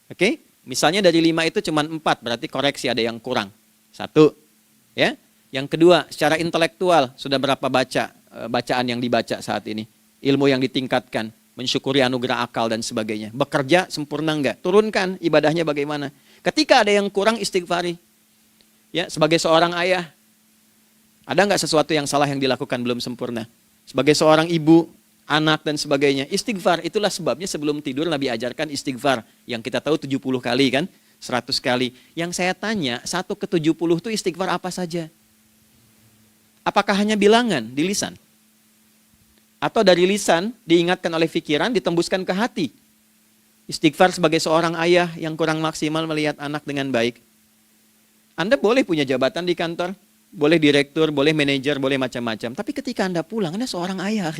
Oke? Misalnya dari 5 itu cuma 4, berarti koreksi ada yang kurang. 1. Ya. Yang kedua, secara intelektual sudah berapa bacaan yang dibaca saat ini? Ilmu yang ditingkatkan, mensyukuri anugerah akal dan sebagainya. Bekerja sempurna enggak? Turunkan ibadahnya bagaimana? Ketika ada yang kurang, istighfari. Ya, sebagai seorang ayah, ada nggak sesuatu yang salah yang dilakukan belum sempurna? Sebagai seorang ibu, anak dan sebagainya, istighfar. Itulah sebabnya sebelum tidur Nabi ajarkan istighfar. Yang kita tahu 70 kali kan, 100 kali. Yang saya tanya, 1 ke 70 itu istighfar apa saja? Apakah hanya bilangan di lisan? Atau dari lisan diingatkan oleh pikiran, ditembuskan ke hati? Istighfar sebagai seorang ayah yang kurang maksimal melihat anak dengan baik. Anda boleh punya jabatan di kantor, boleh direktur, boleh manajer, boleh macam-macam. Tapi ketika Anda pulang, Anda seorang ayah.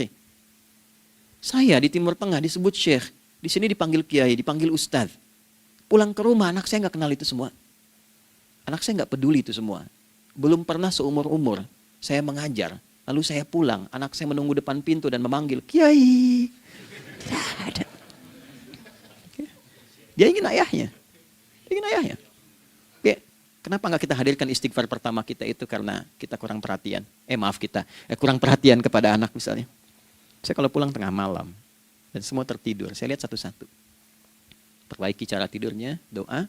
Saya di Timur Tengah disebut syekh, di sini dipanggil kiai, dipanggil ustadz. Pulang ke rumah, anak saya nggak kenal itu semua. Anak saya nggak peduli itu semua. Belum pernah seumur-umur saya mengajar, lalu saya pulang, anak saya menunggu depan pintu dan memanggil, kiai. Tidak ada. Dia ingin ayahnya. Ingin ayahnya. Oke. Kenapa nggak kita hadirkan istighfar pertama kita itu karena kita kurang perhatian. Kurang perhatian kepada anak misalnya. Saya kalau pulang tengah malam dan semua tertidur, saya lihat satu-satu. Perbaiki cara tidurnya, doa,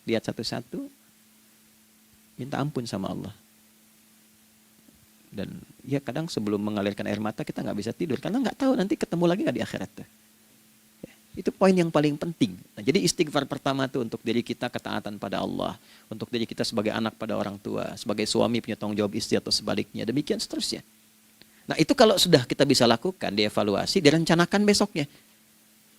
lihat satu-satu, minta ampun sama Allah. Dan ya kadang sebelum mengalirkan air mata kita nggak bisa tidur karena nggak tahu nanti ketemu lagi nggak di akhirat. Ya, itu poin yang paling penting. Nah, jadi istighfar pertama itu untuk diri kita ketaatan pada Allah, untuk diri kita sebagai anak pada orang tua, sebagai suami punya tanggung jawab istri atau sebaliknya, demikian seterusnya. Nah itu kalau sudah kita bisa lakukan, dievaluasi, direncanakan besoknya.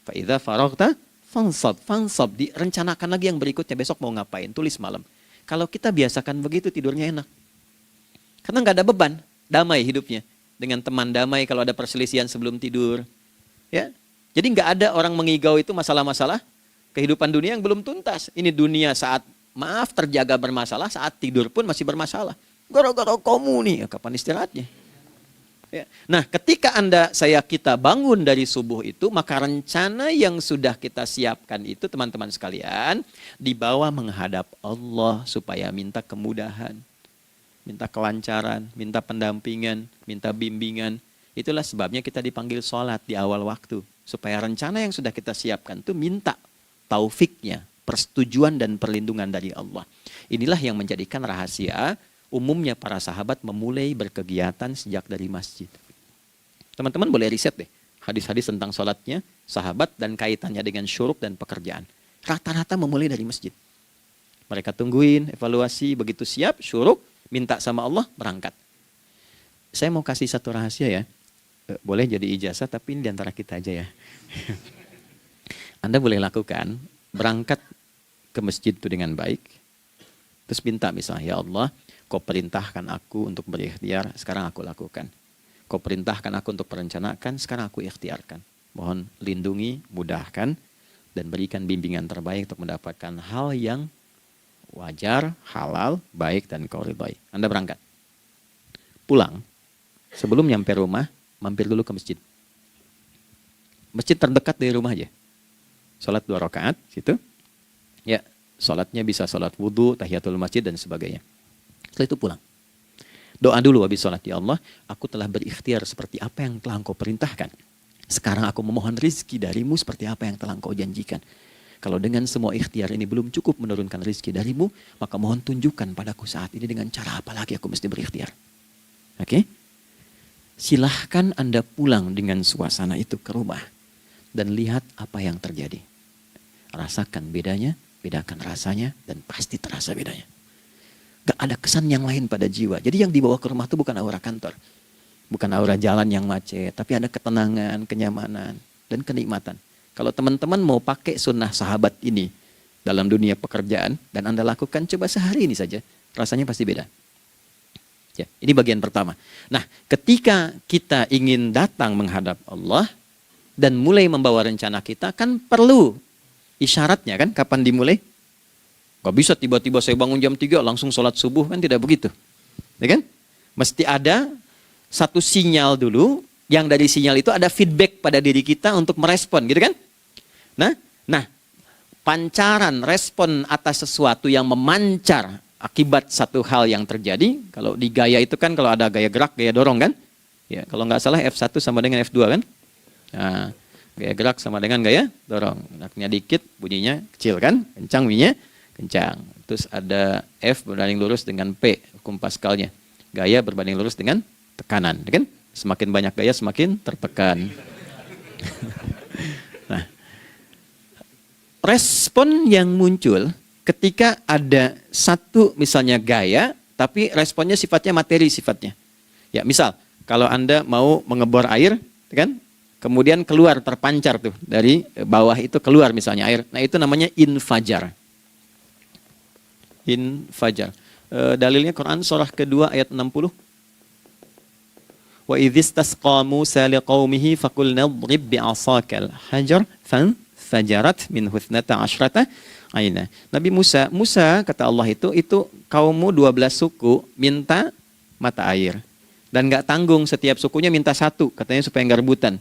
Fa'idha faraghta fansab, direncanakan lagi yang berikutnya, besok mau ngapain, tulis malam. Kalau kita biasakan begitu tidurnya enak. Karena nggak ada beban, damai hidupnya. Dengan teman damai kalau ada perselisihan sebelum tidur. Ya, jadi nggak ada orang mengigau itu masalah-masalah kehidupan dunia yang belum tuntas. Ini dunia saat terjaga bermasalah, saat tidur pun masih bermasalah. Gara-gara kamu nih, kapan istirahatnya? Ya. Nah, ketika kita bangun dari subuh itu, maka rencana yang sudah kita siapkan itu, teman-teman sekalian, dibawa menghadap Allah supaya minta kemudahan, minta kelancaran, minta pendampingan, minta bimbingan. Itulah sebabnya kita dipanggil sholat di awal waktu, supaya rencana yang sudah kita siapkan itu minta taufiknya, persetujuan dan perlindungan dari Allah. Inilah yang menjadikan rahasia umumnya para sahabat memulai berkegiatan sejak dari masjid. Teman-teman boleh riset deh hadis-hadis tentang sholatnya sahabat dan kaitannya dengan syuruk dan pekerjaan. Rata-rata memulai dari masjid. Mereka tungguin, evaluasi, begitu siap, syuruk, minta sama Allah, berangkat. Saya mau kasih satu rahasia ya. Boleh jadi ijazah tapi ini diantara kita aja ya. Anda boleh lakukan, berangkat ke masjid itu dengan baik. Terus minta misalnya, ya Allah, Kau perintahkan aku untuk berikhtiar, sekarang aku lakukan. Kau perintahkan aku untuk merencanakan, sekarang aku ikhtiarkan. Mohon lindungi, mudahkan, dan berikan bimbingan terbaik untuk mendapatkan hal yang wajar, halal, baik, dan kau ridhai. Anda berangkat. Pulang, sebelum nyampe rumah, mampir dulu ke masjid. Masjid terdekat dari rumah aja. Sholat 2 rakaat, situ. Ya, sholatnya bisa sholat wudhu, tahiyatul masjid, dan sebagainya. Setelah itu pulang. Doa dulu habis sholat. Ya Allah, aku telah berikhtiar seperti apa yang telah engkau perintahkan. Sekarang aku memohon rizki darimu seperti apa yang telah engkau janjikan. Kalau dengan semua ikhtiar ini belum cukup menurunkan rizki darimu, maka mohon tunjukkan padaku saat ini dengan cara apa lagi aku mesti berikhtiar. Oke? Silahkan Anda pulang dengan suasana itu ke rumah. Dan lihat apa yang terjadi. Rasakan bedanya, bedakan rasanya, dan pasti terasa bedanya. Gak ada kesan yang lain pada jiwa. Jadi yang dibawa ke rumah itu bukan aura kantor. Bukan aura jalan yang macet, tapi ada ketenangan, kenyamanan, dan kenikmatan. Kalau teman-teman mau pakai sunnah sahabat ini dalam dunia pekerjaan, dan Anda lakukan coba sehari ini saja, rasanya pasti beda. Ya, ini bagian pertama. Nah, ketika kita ingin datang menghadap Allah, dan mulai membawa rencana kita, kan perlu isyaratnya kan, kapan dimulai? Gak bisa tiba-tiba saya bangun jam 3 langsung sholat subuh, kan tidak begitu. Ya kan? Mesti ada satu sinyal dulu, yang dari sinyal itu ada feedback pada diri kita untuk merespon, gitu kan? Nah, pancaran respon atas sesuatu yang memancar akibat satu hal yang terjadi, kalau di gaya itu kan kalau ada gaya gerak, gaya dorong kan? Ya, kalau nggak salah F1 sama dengan F2 kan? Nah, gaya gerak sama dengan gaya dorong. Geraknya dikit, bunyinya kecil kan? Kencang bunyinya, kencang. Terus ada F berbanding lurus dengan P, hukum Pascalnya. Gaya berbanding lurus dengan tekanan, kan? Semakin banyak gaya semakin tertekan. Nah, respon yang muncul ketika ada satu misalnya gaya, tapi responnya sifatnya materi sifatnya. Ya, misal kalau Anda mau mengebor air, kan? Kemudian keluar terpancar tuh dari bawah itu keluar misalnya air. Nah, itu namanya infajar. Infajar. Dalilnya Quran surah kedua ayat 60. Wa idzistasqa Musa liqaumihi faqulna idrib bi'asakal hajar fanfajarat minhu 12 aina. Nabi Musa kata Allah itu kaummu 12 suku minta mata air. Dan enggak tanggung, setiap sukunya minta satu, katanya supaya enggak rebutan.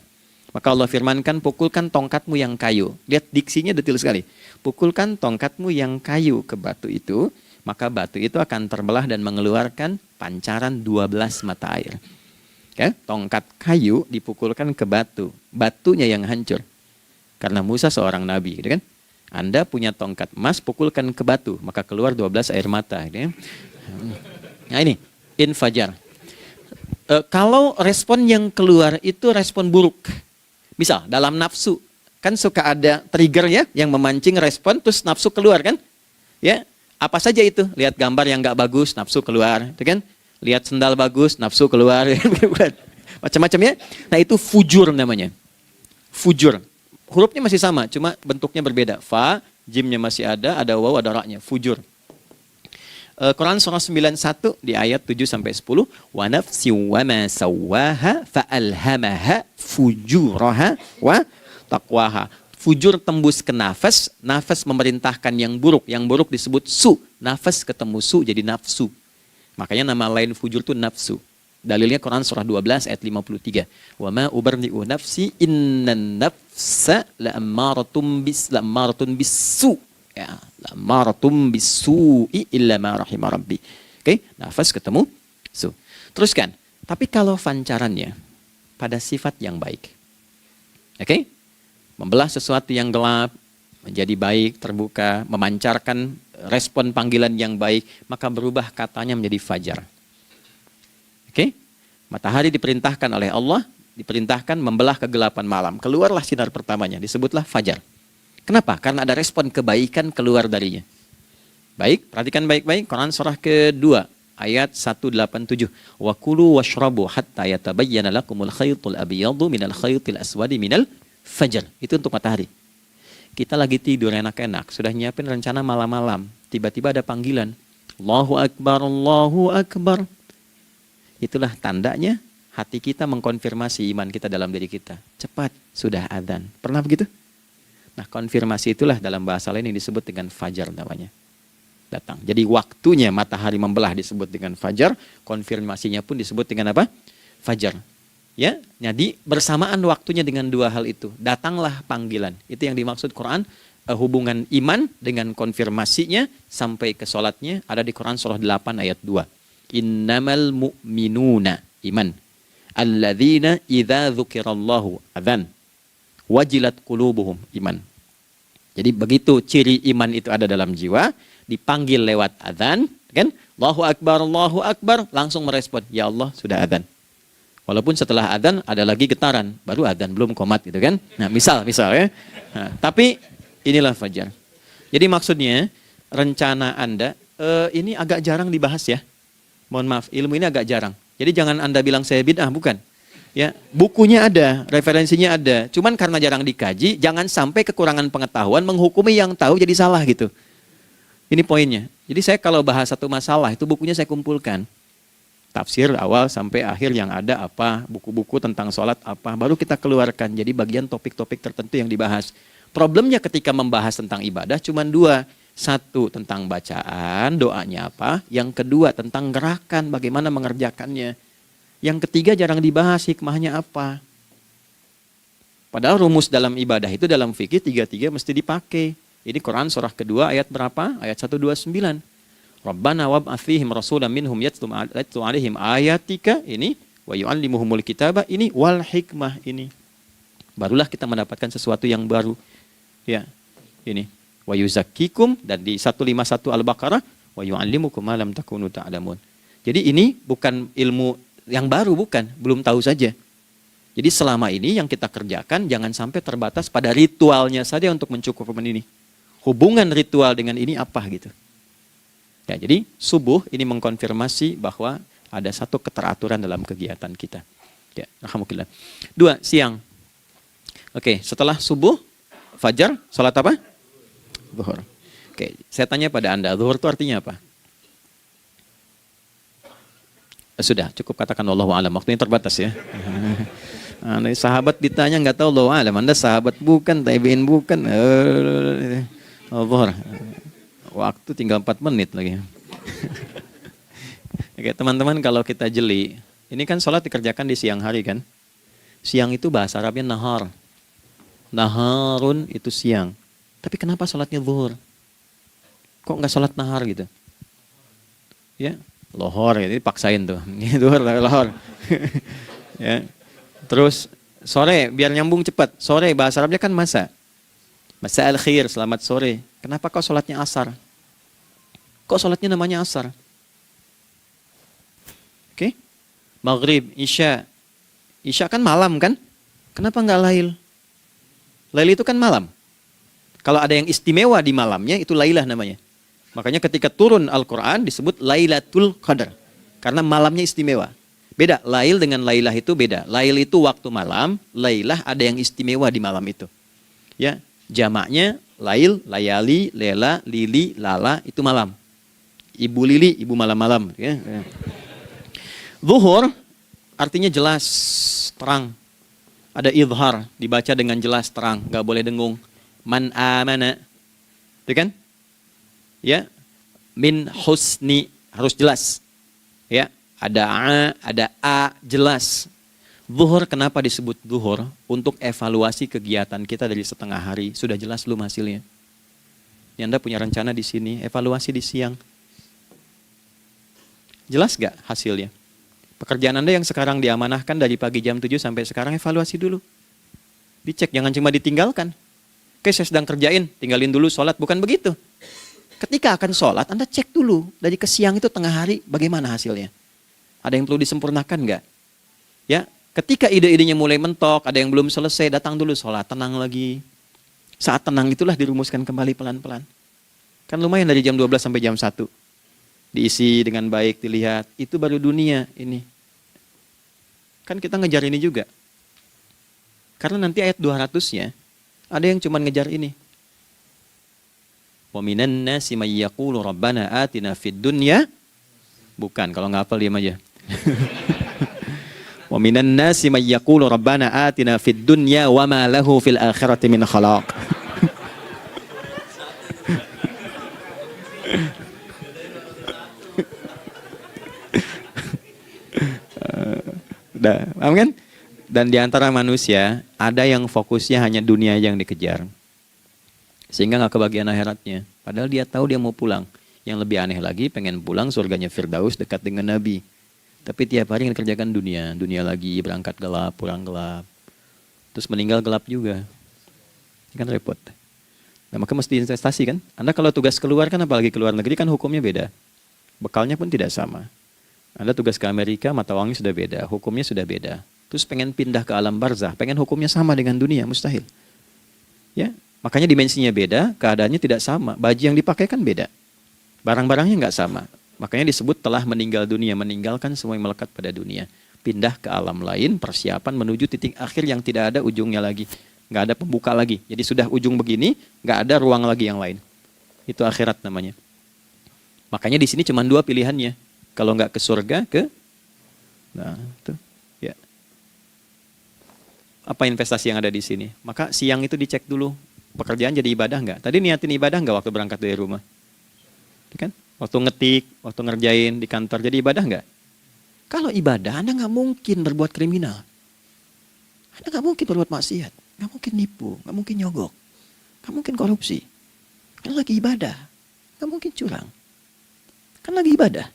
Maka Allah firmankan, pukulkan tongkatmu yang kayu. Lihat diksinya detil sekali. Pukulkan tongkatmu yang kayu ke batu itu, maka batu itu akan terbelah dan mengeluarkan pancaran 12 mata air. Ya, tongkat kayu dipukulkan ke batu, batunya yang hancur. Karena Musa seorang nabi, gitu kan? Anda punya tongkat emas, pukulkan ke batu, maka keluar 12 air mata. Gitu kan? Nah ini, infajar. Kalau respon yang keluar itu respon buruk. Misal, dalam nafsu, kan suka ada trigger ya, yang memancing respon, terus nafsu keluar kan? Ya, apa saja itu? Lihat gambar yang nggak bagus, nafsu keluar, gitu kan? Lihat sendal bagus, nafsu keluar, macam-macam ya. Nah itu fujur namanya. Fujur. Hurufnya masih sama, cuma bentuknya berbeda. Fa, jimnya masih ada waw, ada ra-nya. Fujur. Quran surah 91 di ayat 7-10. Wa nafsi wa ma sawwaha fa'alhamaha fujuraha wa taqwaha. Fujur tembus ke nafas, nafas memerintahkan yang buruk disebut su. Nafas ketemu su jadi nafsu. Makanya nama lain fujur itu nafsu. Dalilnya Quran surah 12 ayat 53. Wa ma ubarri'u nafsi innan nafsa la'ammaratun bisu. Ya, la'ammaratun bisu'i illa ma rahima rabbi. Oke, nafas ketemu su. Teruskan. Tapi kalau pancarannya pada sifat yang baik. Oke? Membelah sesuatu yang gelap menjadi baik, terbuka, memancarkan respon panggilan yang baik, maka berubah katanya menjadi fajar. Oke? Matahari diperintahkan oleh Allah, diperintahkan membelah kegelapan malam. Keluarlah sinar pertamanya, disebutlah fajar. Kenapa? Karena ada respon kebaikan keluar darinya. Baik, perhatikan baik-baik, Quran surah kedua, ayat 187. Wa kulu washrabu hatta yatabayyana lakumul khaytul abyadu minal khaytil aswadi minal fajar. Itu untuk matahari. Kita lagi tidur enak-enak, sudah nyiapin rencana malam-malam. Tiba-tiba ada panggilan. Allahu Akbar, Allahu Akbar. Itulah tandanya hati kita mengkonfirmasi iman kita dalam diri kita. Cepat, sudah adzan. Pernah begitu? Nah, konfirmasi itulah dalam bahasa lain yang disebut dengan fajar namanya. Datang. Jadi waktunya matahari membelah disebut dengan fajar, konfirmasinya pun disebut dengan apa? Fajar. Ya, jadi bersamaan waktunya dengan dua hal itu. Datanglah panggilan. Itu yang dimaksud Quran, hubungan iman dengan konfirmasinya sampai ke sholatnya ada di Quran surah 8 ayat 2. Innamal mu'minuna iman. Alladzina idza dzukirallahu adzan. Wajilat qulubuhum iman. Jadi begitu ciri iman itu ada dalam jiwa, dipanggil lewat adzan, kan? Allahu Akbar, langsung merespon, ya Allah sudah adzan. Walaupun setelah adzan ada lagi getaran, baru adzan belum qomat gitu kan. Nah, misal ya. Nah, tapi inilah fajar. Jadi maksudnya rencana Anda ini agak jarang dibahas ya. Mohon maaf, ilmu ini agak jarang. Jadi jangan Anda bilang saya bid'ah, bukan. Ya, bukunya ada, referensinya ada. Cuman karena jarang dikaji, jangan sampai kekurangan pengetahuan menghukumi yang tahu jadi salah gitu. Ini poinnya. Jadi saya kalau bahas satu masalah itu bukunya saya kumpulkan. Tafsir awal sampai akhir yang ada apa, buku-buku tentang sholat apa, baru kita keluarkan. Jadi bagian topik-topik tertentu yang dibahas. Problemnya ketika membahas tentang ibadah cuma dua. Satu tentang bacaan, doanya apa. Yang kedua tentang gerakan, bagaimana mengerjakannya. Yang ketiga jarang dibahas, hikmahnya apa. Padahal rumus dalam ibadah itu dalam fikih tiga-tiga mesti dipakai. Ini Quran surah kedua ayat berapa? Ayat 129. Rabbana wab'ats fihim rasulan minhum yatlu 'alaihim ayatika ini wa yu'allimuhumul kitaba ini wal hikmah ini. Barulah kita mendapatkan sesuatu yang baru. Ya. Ini wa yuzakkikum dan di 151 Al-Baqarah wa yu'allimukum ma lam takunu ta'lamun. Jadi ini bukan ilmu yang baru, bukan, belum tahu saja. Jadi selama ini yang kita kerjakan jangan sampai terbatas pada ritualnya saja untuk mencukupkan ini. Hubungan ritual dengan ini apa gitu. Ya, jadi subuh ini mengkonfirmasi bahwa ada satu keteraturan dalam kegiatan kita. Ya, alhamdulillah. 2, siang. Oke, setelah subuh, fajar, salat apa? Zuhur. Oke, saya tanya pada Anda, zuhur itu artinya apa? Sudah, cukup katakan wallahu a'lam. Waktunya terbatas ya. Sahabat ditanya nggak tahu wallahu a'lam. Anda sahabat bukan, tabi'in bukan. Zuhur. Waktu tinggal 4 menit lagi. Oke, teman-teman kalau kita jeli, ini kan sholat dikerjakan di siang hari kan? Siang itu bahasa Arabnya nahar. Naharun itu siang. Tapi kenapa sholatnya zuhur? Kok nggak sholat nahar gitu? Ya, lohor ya, ini paksain tuh. Zuhur, lohor. Ya. Terus sore, biar nyambung cepat. Sore bahasa Arabnya kan masa. Masa al-khair, selamat sore. Kenapa kau sholatnya asar? Kok sholatnya namanya asar? Oke? Maghrib, Isya. Isya kan malam kan? Kenapa nggak lail? Lail itu kan malam. Kalau ada yang istimewa di malamnya, itu lailah namanya. Makanya ketika turun Al-Quran disebut Lailatul Qadar. Karena malamnya istimewa. Beda, lail dengan lailah itu beda. Lail itu waktu malam, lailah ada yang istimewa di malam itu. Ya, jamaknya lail, layali, lela, lili, lala, itu malam. Ibu lili, ibu malam-malam. Ya. Zuhur artinya jelas, terang. Ada idhar, dibaca dengan jelas, terang. Gak boleh dengung. Man amana. Itu kan? Ya. Min husni, harus jelas. Ya. Ada a, jelas. Zuhur kenapa disebut zuhur? Untuk evaluasi kegiatan kita dari setengah hari. Sudah jelas belum hasilnya? Ya, Anda punya rencana di sini, evaluasi di siang. Jelas gak hasilnya? Pekerjaan Anda yang sekarang diamanahkan dari pagi jam 7 sampai sekarang, evaluasi dulu. Dicek, jangan cuma ditinggalkan. Oke, saya sedang kerjain, tinggalin dulu sholat. Bukan begitu. Ketika akan sholat, Anda cek dulu. Dari ke siang itu tengah hari, bagaimana hasilnya? Ada yang perlu disempurnakan gak? Ya, ketika ide-idenya mulai mentok, ada yang belum selesai, datang dulu sholat, tenang lagi. Saat tenang itulah dirumuskan kembali pelan-pelan. Kan lumayan dari jam 12 sampai jam 1. Diisi dengan baik, dilihat. Itu baru dunia ini. Kan kita ngejar ini juga. Karena nanti ayat 200-nya, ada yang cuma ngejar ini. Wa minan nasi may yaqulu rabbana atina fid dunya. Bukan, kalau nggak hafal diam aja. Wa minan nasi may yaqulu rabbana atina fid dunya wa ma lahu fil akhirati min khalaq. Paham kan? Dan di antara manusia ada yang fokusnya hanya dunia yang dikejar, sehingga nggak kebagian akhiratnya. Padahal dia tahu dia mau pulang. Yang lebih aneh lagi, pengen pulang surganya Firdaus dekat dengan Nabi. Tapi tiap hari yang kerjakan dunia, dunia lagi, berangkat gelap, pulang gelap, terus meninggal gelap juga. Ini kan repot. Nah, maka mesti investasi kan. Anda kalau tugas keluar kan, apalagi keluar negeri kan hukumnya beda. Bekalnya pun tidak sama. Anda tugas ke Amerika, mata uangnya sudah beda, hukumnya sudah beda. Terus pengen pindah ke alam barzah, pengen hukumnya sama dengan dunia, mustahil. Ya, makanya dimensinya beda, keadaannya tidak sama. Baju yang dipakai kan beda. Barang-barangnya nggak sama. Makanya disebut telah meninggal dunia, meninggalkan semua yang melekat pada dunia. Pindah ke alam lain, persiapan menuju titik akhir yang tidak ada ujungnya lagi. Nggak ada pembuka lagi. Jadi sudah ujung begini, nggak ada ruang lagi yang lain. Itu akhirat namanya. Makanya di sini cuma dua pilihannya. Kalau nggak ke surga, nah itu. Ya. Apa investasi yang ada di sini? Maka siang itu dicek dulu. Pekerjaan jadi ibadah nggak? Tadi niatin ibadah nggak waktu berangkat dari rumah? Kan? Waktu ngetik, waktu ngerjain di kantor, jadi ibadah nggak? Kalau ibadah, Anda nggak mungkin berbuat kriminal. Anda nggak mungkin berbuat maksiat. Nggak mungkin nipu, nggak mungkin nyogok. Nggak mungkin korupsi. Kan lagi ibadah. Nggak mungkin curang. Kan lagi ibadah.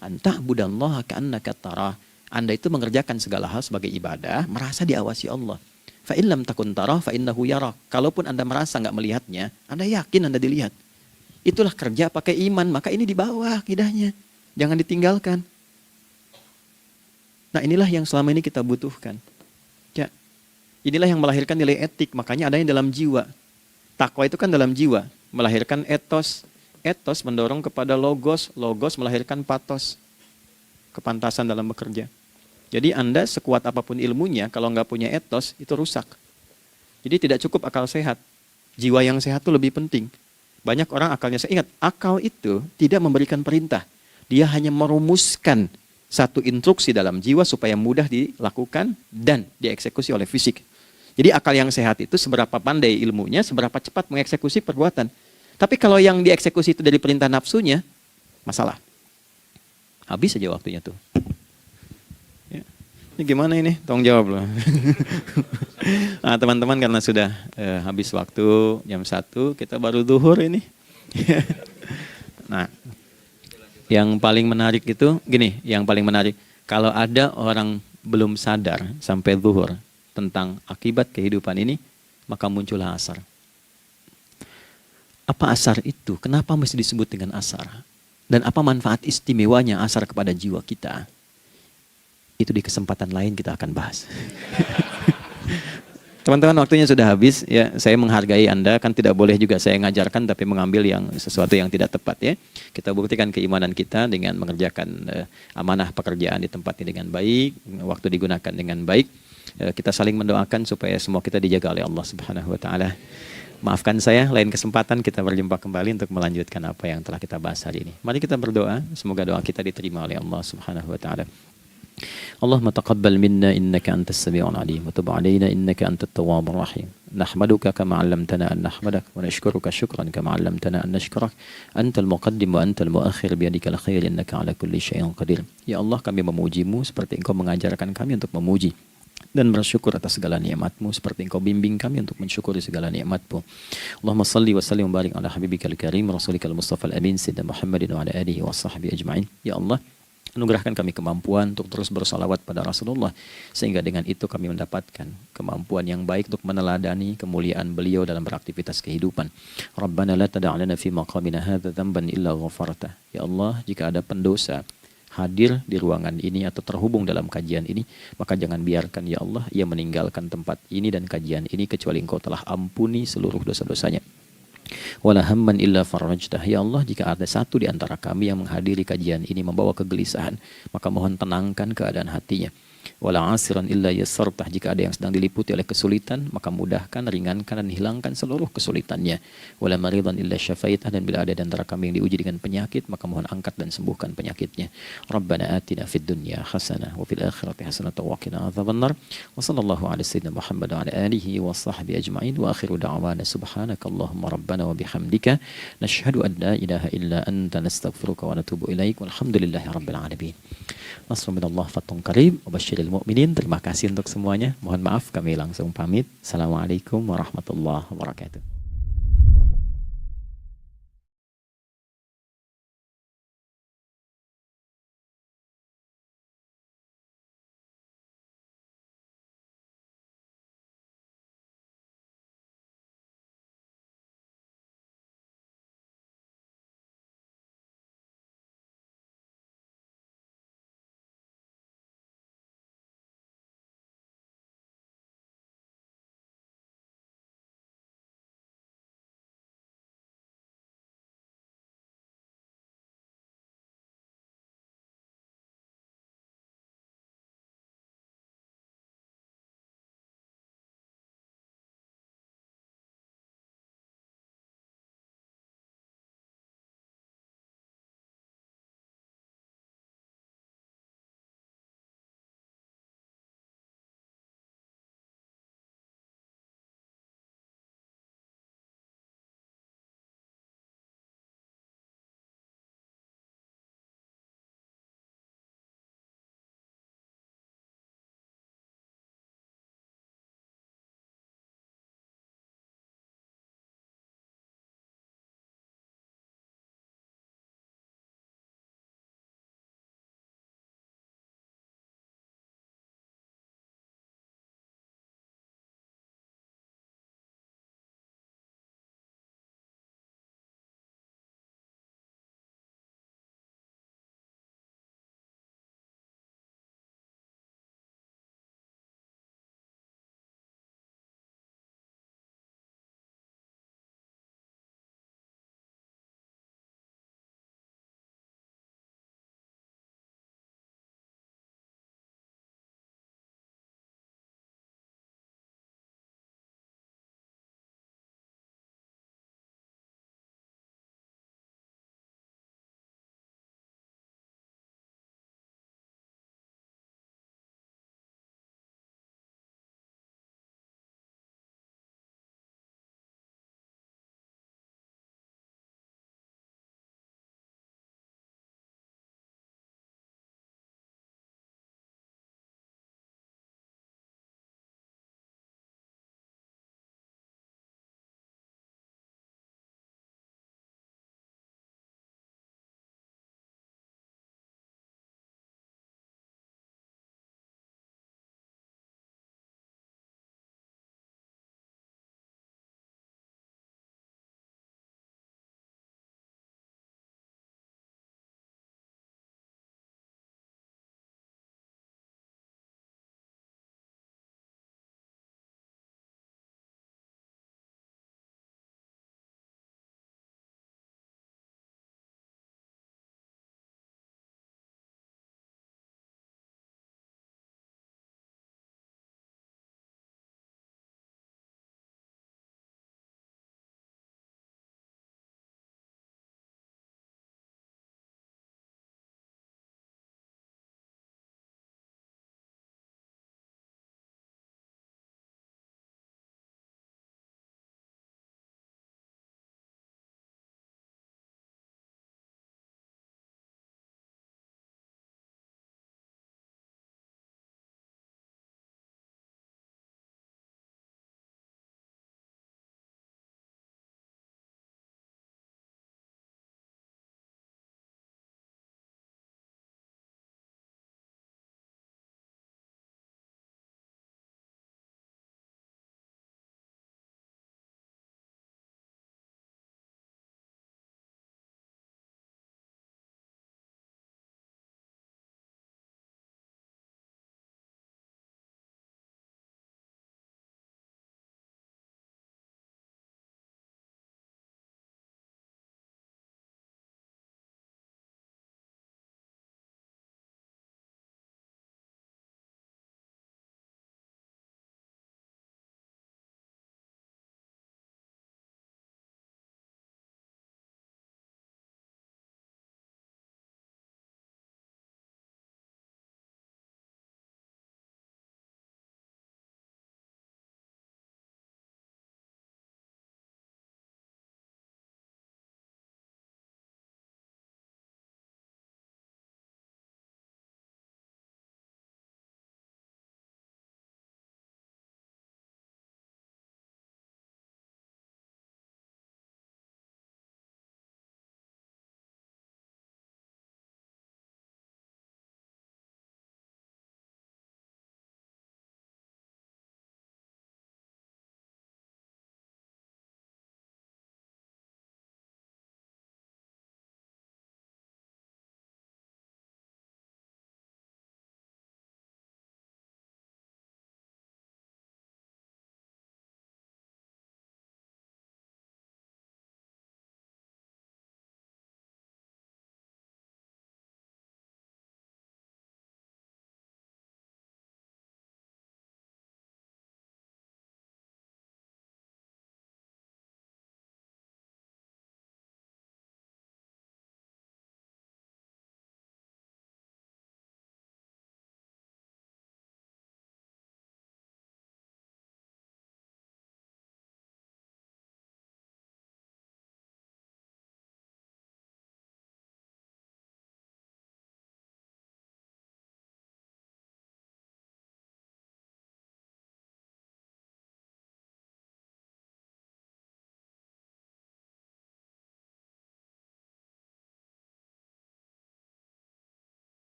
Anta'budallaha ka'annaka tarah. Anda itu mengerjakan segala hal sebagai ibadah, merasa diawasi Allah. Fa in lam takun tarah fa innahu yarak. Kalaupun Anda merasa nggak melihatnya, Anda yakin Anda dilihat. Itulah kerja pakai iman, maka ini di bawah akidahnya. Jangan ditinggalkan. Nah, inilah yang selama ini kita butuhkan. Ya. Inilah yang melahirkan nilai etik, makanya ada yang dalam jiwa. Takwa itu kan dalam jiwa, melahirkan etos. Etos mendorong kepada logos, logos melahirkan patos. Kepantasan dalam bekerja. Jadi Anda sekuat apapun ilmunya, kalau nggak punya etos, itu rusak. Jadi tidak cukup akal sehat. Jiwa yang sehat itu lebih penting. Banyak orang akalnya, saya ingat, akal itu tidak memberikan perintah. Dia hanya merumuskan satu instruksi dalam jiwa supaya mudah dilakukan dan dieksekusi oleh fisik. Jadi akal yang sehat itu seberapa pandai ilmunya, seberapa cepat mengeksekusi perbuatan. Tapi kalau yang dieksekusi itu dari perintah nafsunya, masalah. Habis saja waktunya tuh. Ya. Ini gimana ini? Tolong jawab loh. Nah, teman-teman karena sudah habis waktu jam 1, kita baru zuhur ini. Nah, yang paling menarik itu gini, yang paling menarik kalau ada orang belum sadar sampai zuhur tentang akibat kehidupan ini, maka muncullah asar. Apa asar itu? Kenapa mesti disebut dengan asar? Dan apa manfaat istimewanya asar kepada jiwa kita? Itu di kesempatan lain kita akan bahas. Teman-teman, waktunya sudah habis. Ya, saya menghargai Anda, kan tidak boleh juga saya ngajarkan tapi mengambil yang sesuatu yang tidak tepat ya. Kita buktikan keimanan kita dengan mengerjakan amanah pekerjaan di tempat ini dengan baik, waktu digunakan dengan baik. Kita saling mendoakan supaya semua kita dijaga oleh Allah Subhanahu wa taala. Maafkan saya, lain kesempatan kita berjumpa kembali untuk melanjutkan apa yang telah kita bahas hari ini. Mari kita berdoa, semoga doa kita diterima oleh Allah Subhanahu wa taala. Allahumma taqabbal minna innaka antas sami'ul alim wa tub 'alaina innaka antat tawwabur rahim. Nahmaduka kama 'allamtana an nahmadak wa nashkuruka syukran kama 'allamtana an nashkurak. Antal muqaddim wa antal muakhir biyadikal khair innaka 'ala kulli syai'in qadir. Ya Allah, kami memuji-Mu seperti Engkau mengajarkan kami untuk memuji dan bersyukur atas segala nikmat-Mu seperti Engkau bimbing kami untuk mensyukuri segala nikmat-Mu. Allahumma salli wa sallim wa barik ala habibikal karim rasulikal mustafa al-amin sayyidina Muhammadin wa ala alihi wa sahbihi ajma'in. Ya Allah, anugerahkan kami kemampuan untuk terus bersalawat pada Rasulullah, sehingga dengan itu kami mendapatkan kemampuan yang baik untuk meneladani kemuliaan beliau dalam beraktivitas kehidupan. Rabbana la tada' lana fi maqamina hadza dhanban illa ghafartah. Ya Allah, jika ada pendosa hadir di ruangan ini atau terhubung dalam kajian ini, maka jangan biarkan ya Allah ia meninggalkan tempat ini dan kajian ini kecuali Engkau telah ampuni seluruh dosa-dosanya. wala hamman illa farajtah. Ya Allah, jika ada satu di antara kami yang menghadiri kajian ini membawa kegelisahan, maka mohon tenangkan keadaan hatinya. Wala asiran illa yassartah. Jika ada yang sedang diliputi oleh kesulitan, maka mudahkan, ringankan, dan hilangkan seluruh kesulitannya. Wala maridan illa syafaitah. Dan bila ada di antara kami yang diuji dengan penyakit, maka mohon angkat dan sembuhkan penyakitnya. Rabbana atina fid dunya hasanah wa fil akhirati hasanah wa qina adzabannar. Wa sallallahu ala sayyidina Muhammad wa ala alihi wa sahbihi ajma'in. Wa akhiru da'wana subhanakallahumma rabbana wa bihamdika nashhadu an la ilaha illa anta nastaghfiruka wa natubu ilaik. Walhamdulillahi rabbil alamin. Nasrullah fatun qarib wa basyiril mu'minin. Terima kasih untuk semuanya. Mohon maaf kami langsung pamit. Assalamualaikum warahmatullahi wabarakatuh.